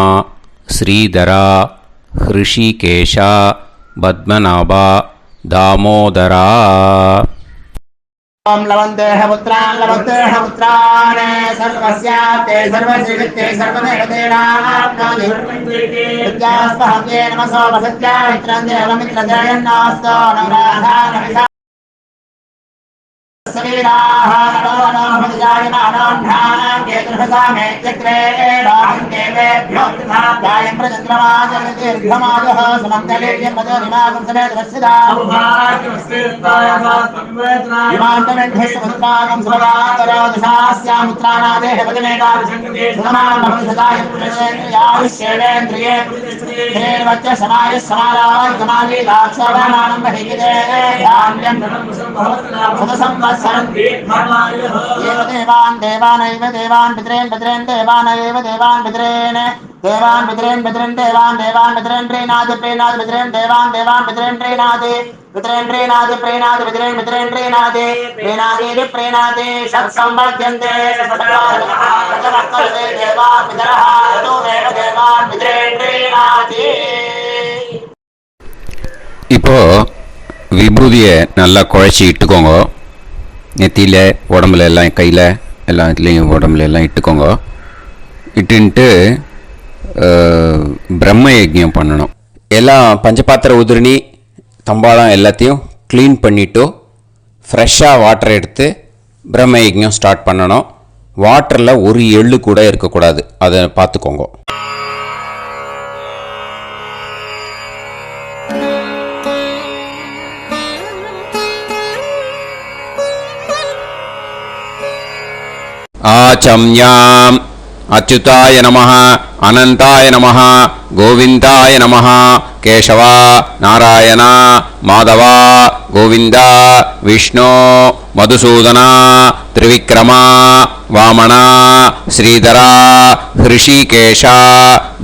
ஸ்ரீதரா ஹிருஷிகேஷா பத்மநாபா தாமோதரா. ஓம் லவந்தேஹ புத்ரான் லவந்தேஹ புத்ரான் சர்வஸ்யாப்தே சர்வஜிகத்தே சர்வதேவதேனாப்னோதி வித்யாஸ்பஹவ்யே நமசோ வசத்யா மித்ரம் தேவமித்ரஜயன்னாஸ்தோ நவராധാനமிதா சவீராஹ நவநாமதிஜாயமானாம் கேதுர்ஹசாமே சக்ரே ராஹம் தேவேभ्यो திதாத்யாயம் பிரஜந்திரமாஜர்தீர்ഘமாஜः சமந்தலேயம் பதோரிமாகம் சமேதவஸ்யதா விமாண்டமெண்டஸ்வத்ராகம் சுபகாந்தரோதசாஸ்யாமுத்ராநாதேஹ பதமேகாவிசங்கதே சுதமானமதிசதாயம் பிரஜேந்திரியாவிஷ்யேவேந்திரியே தேவச்ச சமாய சமாராய் கமாலி தாக்ஷவானானம் மஹிகிதே தான்யம் சதசம்வத்சரம் देवान् देवानैव देवान् पितॄन् पितॄन् देवानैव देवान् पितॄन् देवान् पितॄन् पितॄन् देवान् देवान् पितॄन् प्रीणाति प्रीणाति पितॄन् देवान् देवान् पितॄन् प्रीणाति पितॄन् प्रीणाति प्रीणाति पितॄन् पितॄन् प्रीणाति प्रीणाति प्रीणाति षट्संवर्ध्यन्ते देवान् पितरः ततोमेव देवान् पितॄन् प्रीणाति. இப்போ விபூதியை நல்லா குழைச்சி இட்டுக்கோங்க. நெத்தியில் உடம்புல எல்லாம் கையில் எல்லா இதுலேயும் உடம்புல எல்லாம் இட்டுக்கோங்க. இட்டுன்ட்டு பிரம்ம யஜ்ஞம் பண்ணணும். எல்லாம் பஞ்சபாத்திர உதிரணி தம்பாளம் எல்லாத்தையும் க்ளீன் பண்ணிவிட்டு ஃப்ரெஷ்ஷாக வாட்டர் எடுத்து பிரம்ம யஜ்ஞம் ஸ்டார்ட் பண்ணணும். வாட்டரில் ஒரு எள்ளு கூட இருக்கக்கூடாது. அதை பார்த்துக்கோங்க. ஆச்சம்யாம் அச்சுதாய நமஹ அனந்தாய நமஹ கோவிந்தாய நமஹ கேசவா நாராயணா மாதவா கோவிந்தா விஷ்ணு மதுசூதனா திரிவிக்ரமா வாமனா ஸ்ரீதரா ஹிருஷிகேஷா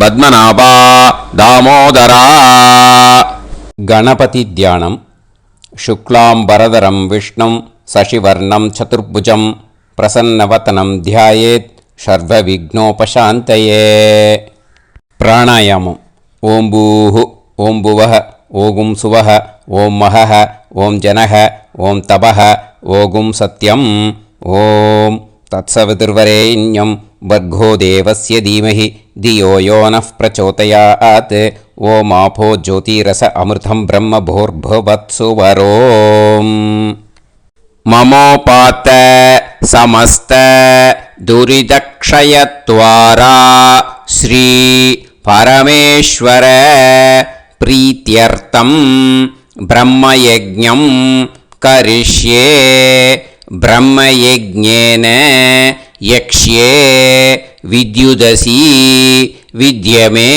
பத்மநாபா தாமோதரா. கணபதி தியானம். சுக்லாம்பரதரம் விஷ்ணும் சசிவர்ணம் சதுர்புஜம் பிரசன்னவதனம் தியாயேத் சர்வவிக்னோபசாந்தயே. பிராணாயாமம். ஓம் பூஹு ஓம் புவஹ ஓகும் சுவஹ ஓம் மஹஹ ஓம் ஜனஹ ஓம் தபஹ ஓகும் சத்யம். ஓம் தத்சவிதுர்வரேண்யம் வர்கோ தேவஸ்ய தீமஹி தியோ யோ நः பிரச்சோதயாத். ஓம் ஆபோ ஜோதிரஸ அமிர்தம் பிரம்ம பூர்புவத்சு வரோம். மமோபாத்த சமஸ்த துரித க்ஷயத்வாரா ஸ்ரீ பரமேஸ்வர பிரீத்யர்த்தம் பிரம்மயஜ்ஞம் கரிஷ்யே பிரம்மயஜ்ஞேன யக்ஷ்யே வித்யுதசி வித்யமே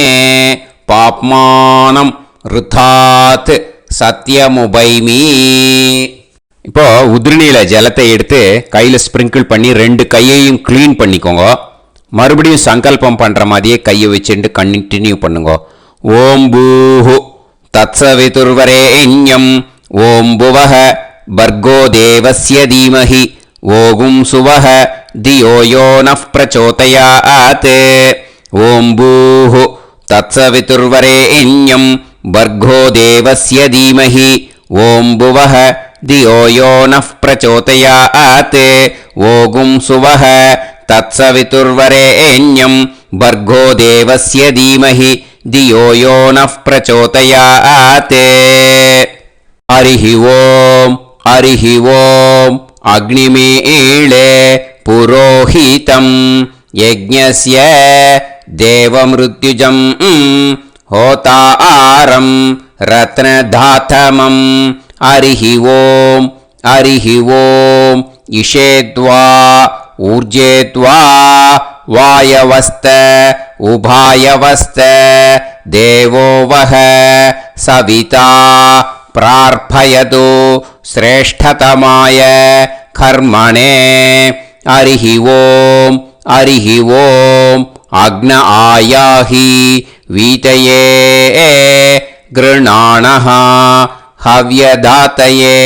பாப்மானம் ருதாத் சத்யமுபைமி. இப்போ உதிரணியில் ஜலத்தை எடுத்து கையில் ஸ்ப்ரிங்கிள் பண்ணி 2 கையையும் க்ளீன் பண்ணிக்கோங்க. மறுபடியும் சங்கல்பம் பண்ணுற மாதிரியே கையை வச்சுட்டு கண்டினியூ பண்ணுங்க. ஓம் பூஹு தத்சவிதுர்வரேண்யம் ஓம் புவஹ பர்கோ தேவஸ்ய தீமஹி ஓகும் சுவஹ தியோ யோ நஃப் பிரச்சோதயாத். ஓம் பூஹு தத்சவிதுர்வரேண்யம் பர்கோ தேவஸ்ய தீமஹி ஓம் புவஹ தியோ யோ நஃப் பிரச்சோதயாத். ஓகும் சுவஹ தத்சவிதுர்வரேண்யம் பர்கோ தேவஸ்ய தீமஹி தியோ யோ நஃப் பிரச்சோதயாத். ஹரிஹி ஓம் ஹரிஹி ஓம் அக்னிமீளே புரோஹிதம் யஜ்ஞஸ்ய தேவமிருத்யுஜம் ஹோதாரம் ரத்னதாதமம். ஹரிஹி ஓம் ஹரிஹி ஓம் இஷேத்வா ஊர்ஜேத்வா வாயவஸ்த உபாயவஸ்த தேவோ வஹ சவிதா பிரார்ப்பயது ஸ்ரேஷ்டதமாய கர்மணே. ஹரிஹி ஓம் ஹரிஹி ஓம் அக்ன ஆயாஹி வீதயே கிருணாணஹ ஹவ்யதாத்தயே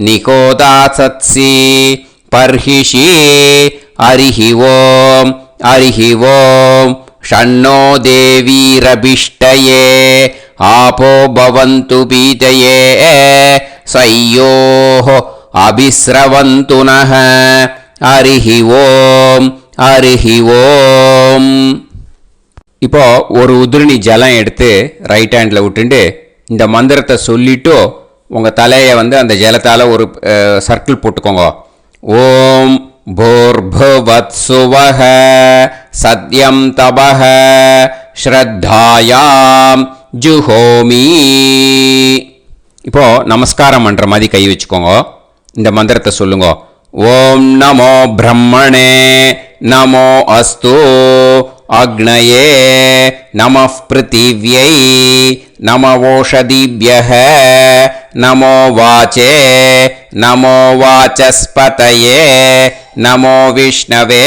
நிகோதாசத்சி பர்ஹிஷி. ஹரிஹி ஓம் ஹரிஹி ஓம் ஷண்ணோ தேவீரபிஷ்டயே ஆபோ பவந்து பீதயே சய்யோஹ அபிஸ்ரவந்து நஹ. ஹரிஹி ஓம் ஹரிஹி ஓம். இப்போ ஒரு உதிரணி ஜலம் எடுத்து ரைட் ஹேண்டில் விட்டுண்டு இந்த மந்திரத்தை சொல்லிட்டு உங்கள் தலையை அந்த ஜலத்தால் ஒரு சர்க்கிள் போட்டுக்கோங்க. ஓம் பூர்புவத்சுவஹ சத்யம் தபஹ ஸ்ரத்தாயாம் ஜுஹோமி. இப்போ நமஸ்காரம் பண்ணுற மாதிரி கை வச்சுக்கோங்க. இந்த மந்திரத்தை சொல்லுங்க. ஓம் நமோ பிரம்மணே நமோ அஸ்து அக்னயே நமः பிருத்திவ்யை நமவோஷதிभ्यः நமோ வாச்சே நமோ வாசஸ்பதயே நமோ விஷ்ணவே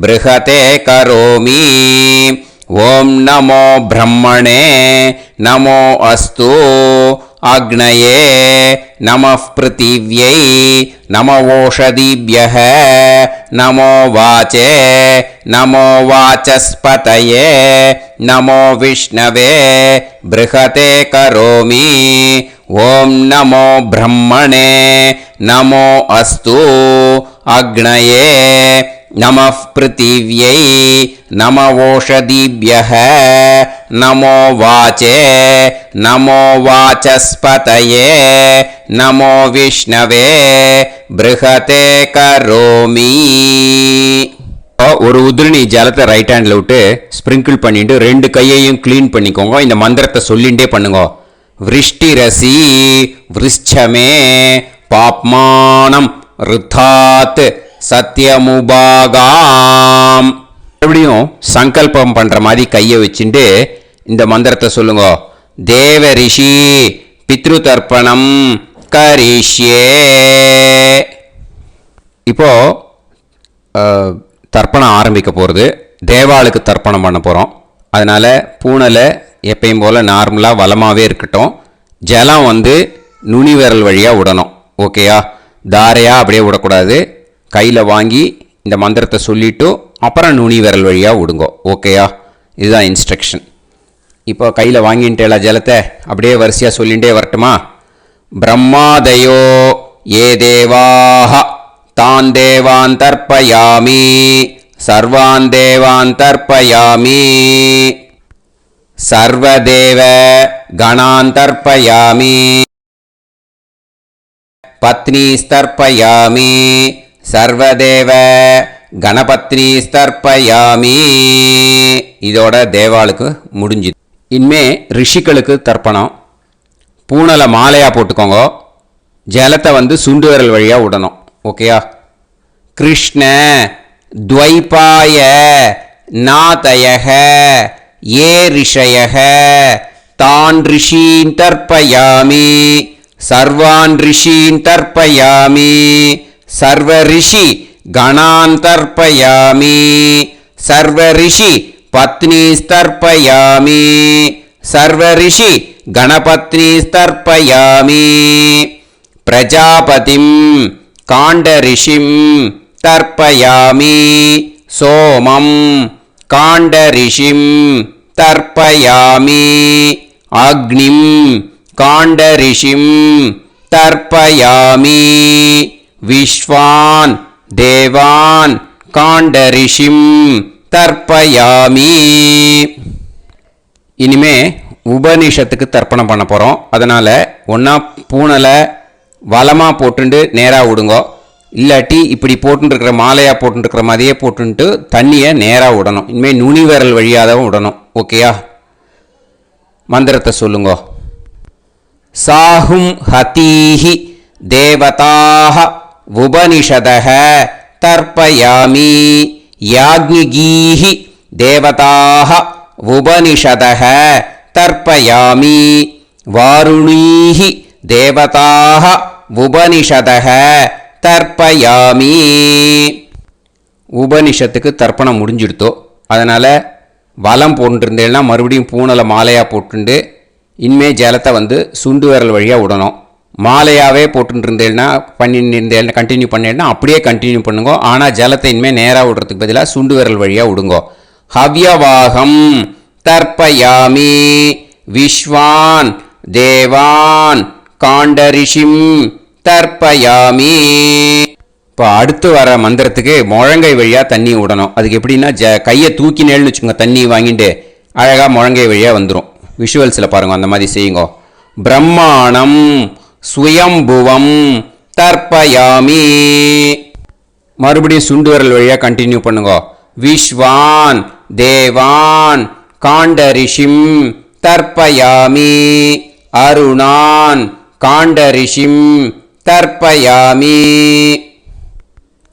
ப்ருஹதே கரோமி. ஓம் நமோ பிரம்மணே நமோ அஸ்து அக்னயே நமः பிருத்திவ்யை நமவோஷதிभ्यः நமோ வாச்சே நமோ வாசஸ்பதயே நமோ விஷ்ணவே ப்ருஹதே கரோமி. ஓம் நமோ பிரம்மணே நமோ அஸ்து அக்னயே நமः பிருத்திவ்யை நமவோஷதிभ्यः நமோ வாச்சே நமோ வாசஸ்பதயே நமோ விஷ்ணவே ப்ருஹதே கரோமி. ஒரு உதிரணி ஜலத்தை ரைட் ஹேண்டில் விட்டு ஸ்ப்ரிங்கிள் பண்ணிட்டு 2 கையையும் க்ளீன் பண்ணிக்கோங்க. இந்த மந்திரத்தை சொல்லிகிட்டே பண்ணுங்க. விருஷ்டிரசி விருஷ்சமே பாப்மானம் ருத்தாத் சத்யமுபாகாம். மறுபடியும் சங்கல்பம் பண்ற மாதிரி கையை வச்சுட்டு இந்த மந்திரத்தை சொல்லுங்க. தேவ ரிஷி பித்ரு தர்ப்பணம் கரிஷ்யே. இப்போ தர்ப்பணம் ஆரம்பிக்க போகிறது. தேவாளுக்கு தர்ப்பணம் பண்ண போகிறோம். அதனால் பூனலை எப்பயும் போல் நார்மலாக வளமாகவே இருக்கட்டும். ஜலம் நுனி விரல் வழியாக விடணும். ஓகேயா? தாரையாக அப்படியே விடக்கூடாது. கையில் வாங்கி இந்த மந்திரத்தை சொல்லிவிட்டு அப்புறம் நுனி விரல் வழியாக விடுங்க. ஓகேயா? இதுதான் இன்ஸ்ட்ரக்ஷன். இப்போ கையில் வாங்கிட்டேல ஜலத்தை அப்படியே வரிசையாக சொல்லிகிட்டே வரட்டுமா? பிரம்மாதயோ ஏ தேவாஹ தான் தேவான் தர்ப்பயாமி சர்வான் தேவான் தர்ப்பயாமி சர்வதேவ கணான் தர்ப்பயாமி பத்னீஸ்தர்ப்பயாமி சர்வதேவ கணபத்னி தர்ப்பயாமி. இதோட தேவாளுக்கு முடிஞ்சுது. இனிமே ரிஷிகளுக்கு தர்ப்பணம். பூனலை மாலையாக போட்டுக்கோங்க. ஜலத்தை வந்து சுண்டு விரல் வழியாக விடணும். ஓகேயா? கிருஷ்ண துவைபாய நாதயக ஏ ரிஷயக தான் ரிஷீன் தர்ப்பயாமி சர்வான் ரிஷீன் தர்ப்பயாமி சர்வ ரிஷி கணான் தர்ப்பயாமி சர்வ ரிஷி பத்னி தர்ப்பயாமி சர்வ ரிஷி கணபத்னி தர்ப்பயாமி பிரஜாபதிம் காண்டரிஷிம் தர்ப்பயாமி சோமம் காண்டரிஷிம் தர்ப்பயாமி அக்னிம் காண்டரிஷிம் தர்ப்பயாமி விஸ்வான் தேவான் காண்டரிஷிம் தர்ப்பயாமி. இனிமே உபனிஷத்துக்கு தர்ப்பணம் பண்ண போகிறோம். அதனால் ஒன்றா பூனலை வலமாக போட்டுண்டு நேராக விடுங்கோ. இல்லாட்டி இப்படி போட்டுருக்கிற மாலையாக போட்டுருக்கிற மாதிரியே போட்டுன்ட்டு தண்ணியை நேராக விடணும். இனிமேல் நுனி விரல் வழியாக தான் விடணும். ஓகேயா? மந்திரத்தை சொல்லுங்கோ. சாஹும் ஹதீஹி தேவதாக உபனிஷதக தர்ப்பயாமி யாக்ஞிகீஹி தேவதாக உபனிஷதக தர்ப்பயாமி வாருணீஹி தேவதாக உபனிஷதக தர்ப்பயாமி. உபனிஷத்துக்கு தர்ப்பணம் முடிஞ்சிடுத்தோ. அதனால் வலம் போட்டுருந்தேன்னா மறுபடியும் பூனலை மாலையாக போட்டுண்டு இனிமே ஜலத்தை வந்து சுண்டு விரல் வழியாக விடணும். மாலையாகவே போட்டுருந்தேன்னா பண்ணிருந்தேன் கண்டினியூ பண்ணேன்னா அப்படியே கண்டினியூ பண்ணுங்க. ஆனால் ஜலத்தை இனிமேல் நேராக விடுறதுக்கு பதிலாக சுண்டு விரல் வழியாக விடுங்கோ. ஹவ்யவாகம் தர்ப்பயாமி விஸ்வான் தேவான் காண்டரிஷிம் தர்ப்பயாமி. இப்போ அடுத்து வர மந்திரத்துக்கு முழங்கை வழியாக தண்ணி விடணும். அதுக்கு எப்படின்னா கையை தூக்கினேன்னு வச்சுக்கோங்க, தண்ணி வாங்கிட்டு அழகாக முழங்கை வழியாக வந்துடும். விஷுவல்ஸில் பாருங்க, அந்த மாதிரி செய்யுங்க. பிரம்மாணம் சுயம்புவம் தர்ப்பயாமி. மறுபடியும் சுண்டு விரல் வழியாக கண்டினியூ பண்ணுங்க. விஸ்வான் தேவான் காண்டரிஷிம் தர்ப்பயாமி அருணான் காண்டரிஷிம் தர்ப்பயாமி.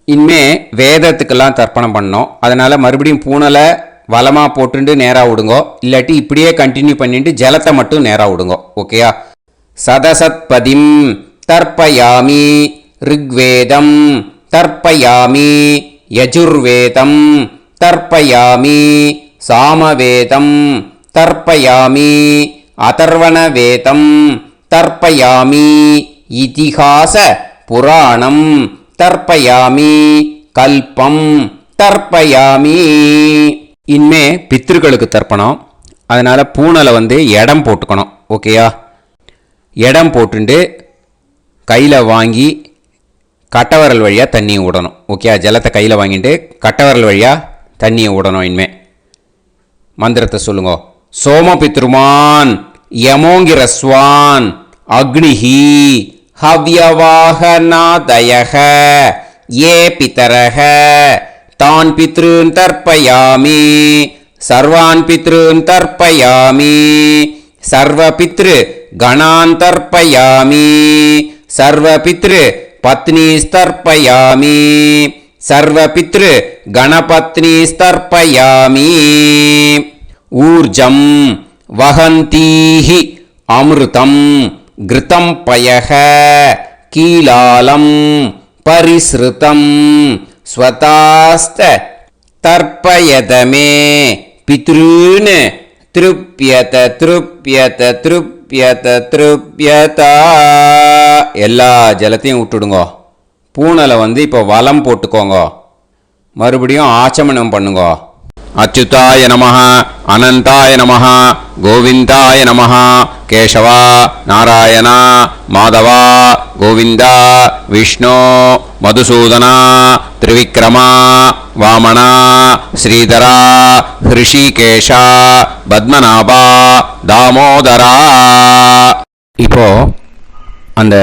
இனிமே வேதத்துக்கெல்லாம் தர்ப்பணம் பண்ணோம். அதனால் மறுபடியும் பூனலை வலமாக போட்டுட்டு நேராக விடுங்கோ. இல்லாட்டி இப்படியே கண்டினியூ பண்ணிட்டு ஜலத்தை மட்டும் நேராக விடுங்கோ. ஓகேயா? சதசத்பதிம் தர்ப்பயாமி ரிக்வேதம் தர்ப்பயாமி யஜுர்வேதம் தர்ப்பயாமி சாமவேதம் தர்ப்பயாமி அதர்வணவேதம் தர்ப்பயாமி இதிகாச புராணம் தர்ப்பயாமி கல்பம் தர்ப்பயாமி. இனிமே பித்ருக்களுக்கு தர்ப்பணம். அதனால் பூனலை வந்து இடம் போட்டுக்கணும். ஓகேயா? இடம் போட்டுண்டு கையில் வாங்கி கட்டவரல் வழியாக தண்ணியை விடணும். ஓகேயா? ஜலத்தை கையில் வாங்கிட்டு கட்டவரல் வழியாக தண்ணியை விடணும். இனிமே மந்திரத்தை சொல்லுங்க. சோமபித்ருமான் யமோங்கிரஸ்வான் அக்னிஹி ஹவ்யவாகநாதயக ஏ பிதரக தான் பித்ருன் தர்ப்பயாமி சர்வான் பித்ருன் தர்ப்பயாமி சர்வ பித்ரு கணான் தர்ப்பயாமி சர்வ பித்ரு பத்னி தர்ப்பயாமி சர்வ பித்ரு கணபத்னி தர்ப்பயாமி. ஊர்ஜம் வஹந்தீஹி அமிர்தம் கிருதம் பயக கீலாலம் பரிஸ்ருதம் ஸ்வதாஸ்த தர்ப்பயதமே பித்ருன் திருப்யத திருப்யத திருப்யத திருப்யதா. எல்லா ஜலத்தையும் விட்டுடுங்க. பூனலை வந்து இப்போ வலம் போட்டுக்கோங்க. மறுபடியும் ஆச்சமனம் பண்ணுங்க. அச்சுதாய நமஹ அனந்தாய நமஹ கோவிந்தாய நமஹ கேசவா நாராயண மாதவா கோவிந்தா விஷ்ணு மதுசூதனா திரிவிக்ரமா வாமனா ஸ்ரீதரா ஹிருஷிகேஷா பத்மநாபா தாமோதரா. இப்போ அந்த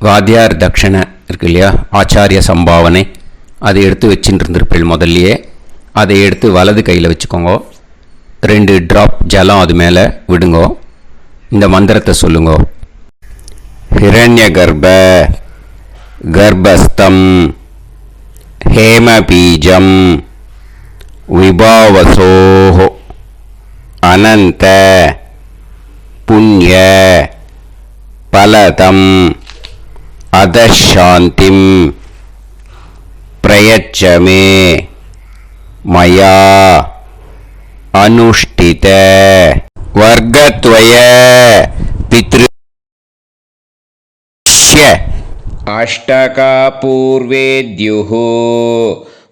வாத்தியார் தட்சணை இருக்கு இல்லையா, ஆச்சாரிய சம்பாவனை, அதை எடுத்து வச்சுட்டு இருந்திருப்பேள் முதல்லையே. அதை எடுத்து வலது கையில் வச்சுக்கோங்க. 2 ட்ராப் ஜலம் அது மேலே விடுங்கோ. இந்த மந்திரத்தை சொல்லுங்கோ. ஹிரண்ய கர்ப்ப கர்ப்பஸ்தம் ஹேமபீஜம் விபாவசோஹோ அனந்த புண்ணிய பலதம் அதசாந்திம் பிரயச்சமே மயா அனுஷ்டித வர்க்கத்வய பித்ருஷ்ய अष्टका पूर्वेद्युः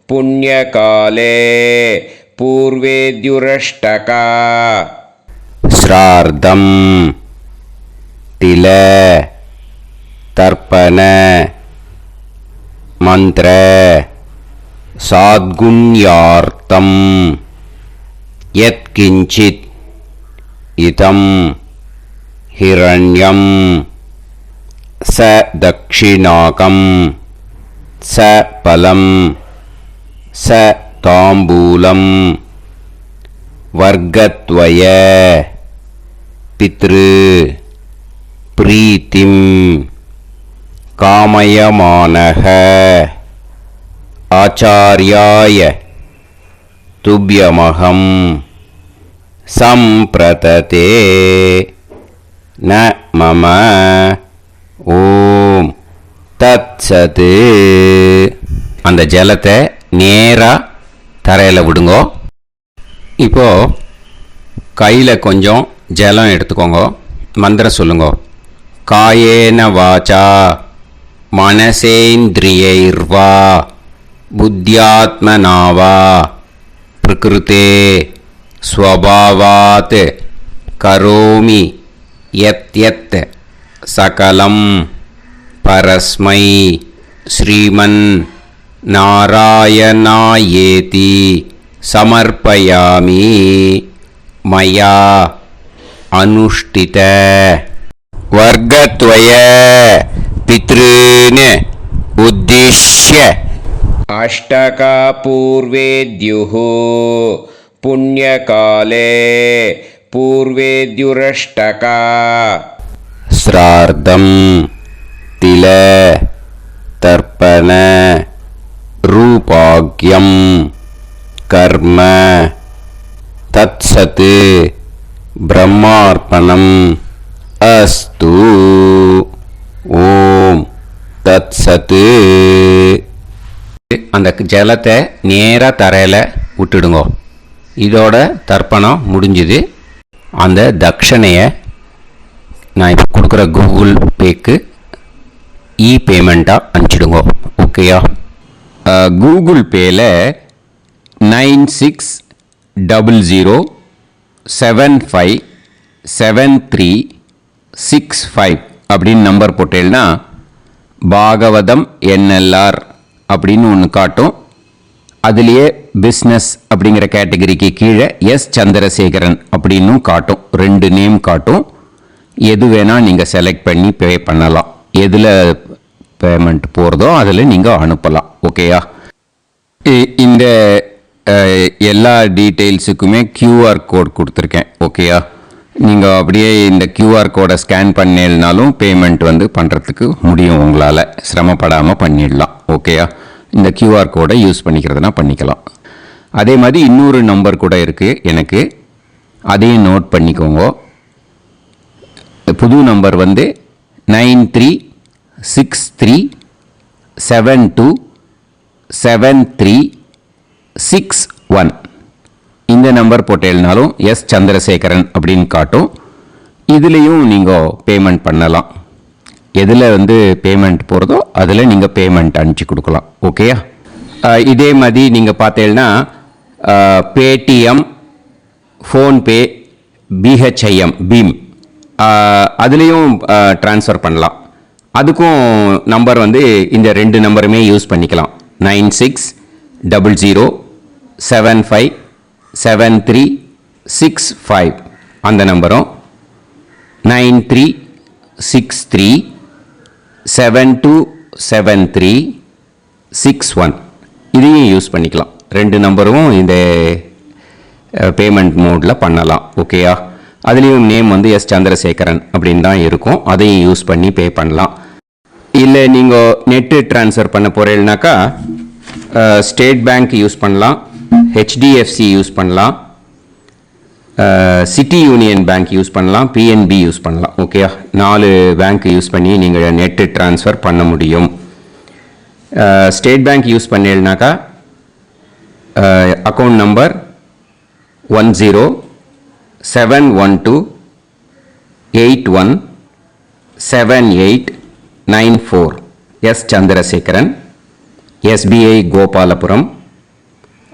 पुण्यकाले पूर्वेद्युरष्टका श्रार्धं तिल तर्पण मंत्र साद्गुण्यार्थं यत्किंचित् इदं हिरण्यं स दक्षिणाकं स फलं स ताम्बूलं वर्गद्वय पितृ प्रीतिं कामयमानः आचार्याय तुभ्यमहं संप्रतते न मम ஓம் தத்சத். அந்த ஜலத்தை நேராக தரையில் விடுங்கோ. இப்போது கையில் கொஞ்சம் ஜலம் எடுத்துக்கோங்க. மந்திரம் சொல்லுங்கோ. காயேன வாச்சா மனசேந்திரியைர்வா புத்தியாத்மனாவா பிரகிருதே ஸ்வபாவாத் கரோமி யத் யத் சகலம் பரஸ்மை ஸ்ரீமன் நாராயணாயேதி சமர்ப்பயாமி மயா அனுஷ்டித வர்க்கத்வய பித்ருன் உத்திஷ்ய अष्टका पूर्वेद्युः पुण्यकाले पूर्वेद्युरष्टका श्रार्धं तिल तर्पण रूपाग्यं कर्म तत्सत् ब्रह्मार्पणम् अस्तु. ஓம் தத்சத். அந்த ஜலத்தை நேராக தரையில் விட்டுடுங்கோ. இதோட தர்ப்பணம் முடிஞ்சுது. அந்த தட்சணையை நான் இப்போ கொடுக்குற கூகுள் பேக்கு பேமெண்ட்டாக அனுப்பிச்சிடுங்க. ஓகேயா? கூகுள் பேயில் 9600757365 அப்படின்னு நம்பர் போட்டேன்னா பாகவதம் என்எல்ஆர் அப்படின்னு ஒன்று காட்டும். அதுலேயே பிஸ்னஸ் அப்படிங்கிற கேட்டகரிக்கு கீழே எஸ் சந்திரசேகரன் அப்படின்னும் காட்டும். 2 நேம் காட்டும். எது வேணால் நீங்கள் செலக்ட் பண்ணி பே பண்ணலாம். எதில் பேமெண்ட் போகிறதோ அதில் நீங்கள் அனுப்பலாம். ஓகேயா? இந்த எல்லா டீட்டெயில்ஸுக்குமே கியூஆர் கோட் கொடுத்துருக்கேன். ஓகேயா? நீங்கள் அப்படியே இந்த கியூஆர் கோடை ஸ்கேன் பண்ணினாலும் பேமெண்ட் பண்ணுறதுக்கு முடியும். உங்களால் சிரமப்படாமல் பண்ணிடலாம். ஓகேயா? இந்த கியூஆர் கோடை யூஸ் பண்ணிக்கிறதுனா பண்ணிக்கலாம். அதே மாதிரி இன்னொரு நம்பர் கூட இருக்குது எனக்கு. அதையும் நோட் பண்ணிக்கோங்க. புது நம்பர் 9363727361. இந்த நம்பர் போட்டேல்னாலும் எஸ் சந்திரசேகரன் அப்படின்னு காட்டும். இதுலேயும் நீங்கள் பேமெண்ட் பண்ணலாம். எதில் பேமெண்ட் போகிறதோ அதில் நீங்கள் பேமெண்ட் அனுப்பிச்சி கொடுக்கலாம். ஓகேயா? இதே மாதிரி நீங்கள் பார்த்தேன்னா பேடிஎம், ஃபோன்பே, பிஹெச்ஐஎம், பீம் அதுலேயும் ட்ரான்ஸ்ஃபர் பண்ணலாம். அதுக்கும் நம்பர் இந்த 2 நம்பருமே யூஸ் பண்ணிக்கலாம். 9600757365 அந்த நம்பரும் 9363727361 இதையும் யூஸ் பண்ணிக்கலாம். 2 நம்பரும் இந்த பேமெண்ட் மோடில் பண்ணலாம். ஓகேயா? அதுலேயும் நேம் வந்து எஸ் சந்திரசேகரன் அப்படின்னு தான் இருக்கும். அதையும் யூஸ் பண்ணி பே பண்ணலாம். இல்லை நீங்கள் நெட்டு ட்ரான்ஸ்ஃபர் பண்ண போகிறீங்கனாக்கா ஸ்டேட் பேங்க் யூஸ் பண்ணலாம், ஹெச்டிஎஃப்சி யூஸ் பண்ணலாம், சிட்டி யூனியன் பேங்க் யூஸ் பண்ணலாம், பிஎன்பி யூஸ் பண்ணலாம். ஓகேயா? 4 பேங்க் யூஸ் பண்ணி நீங்கள் நெட்டு ட்ரான்ஸ்ஃபர் பண்ண முடியும். ஸ்டேட் பேங்க் யூஸ் பண்ணீங்கனாக்கா account number 1071281789 S Chandrasekaran, SBI Gopalapuram.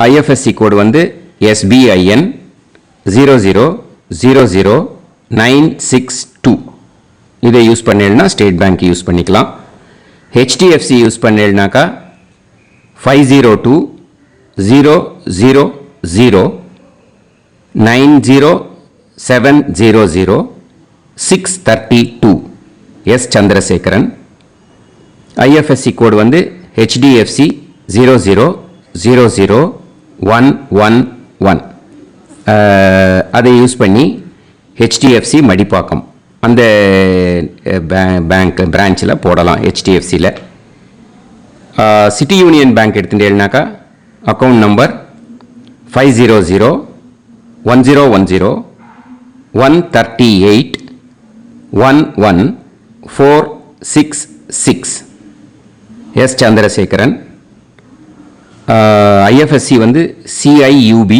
IFSC code வந்து SBIN 0000962. இதை யூஸ் பண்ணீங்கன்னா ஸ்டேட் பேங்க் யூஸ் பண்ணிக்கலாம். ஹெச்டிஎஃப்சி யூஸ் பண்ணீங்கனாக்கா 5020090700 எஸ் சந்திரசேகரன். ஐஎஃப்எஸ்சி கோடு வந்து HDFC 0000111. அதை யூஸ் பண்ணி ஹெச்டிஎஃப்சி மடிப்பாக்கம் அந்த பேங்க் பிரான்ச்சில் போடலாம். ஹெச்டிஎஃப்சியில் சிட்டி யூனியன் பேங்க் எடுத்துட்டேன்னாக்கா account number 5001010381146 S Chandrasekaran. IFSC வந்து CIUB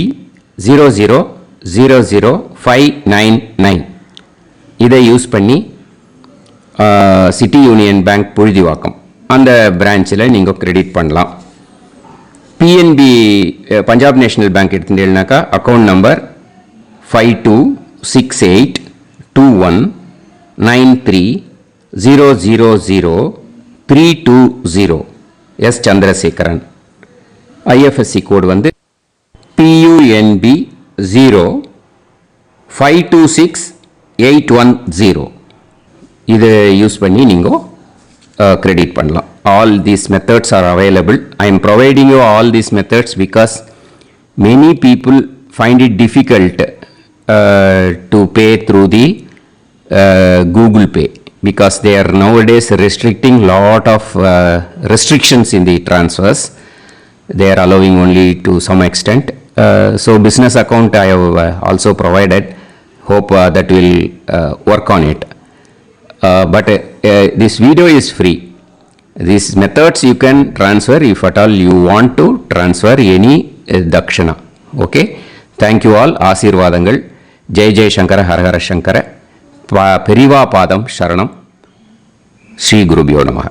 0000599. இதை யூஸ் பண்ணி சிட்டி யூனியன் பேங்க் புழுதிவாக்கம் அந்த பிரான்ச்சில் நீங்கள் கிரெடிட் பண்ணலாம். பிஎன்பி பஞ்சாப் நேஷனல் பேங்க் எடுத்துட்டீங்கன்னாக்கா account number 52682193000320 S Chandrasekaran. IFSC code வந்து PUNB 0526810. இதை யூஸ் பண்ணி நீங்கள் கிரெடிட் பண்ணலாம். All these methods are available. I am providing you all these methods because many people find it difficult to pay through the Google Pay because they are nowadays restricting lot of restrictions in the transfers. They are allowing only to some extent. So business account I have also provided. Hope that will work on it. But this video is free. These methods you can transfer if at all you want to transfer any dakshana. Okay. Thank you all. ஆசீர்வாதங்கள். ஜெய் ஜெய் சங்கர ஹரஹர சங்கர. பெரிவா பாதம் சரணம். ஸ்ரீ குருபியோ நமஹ.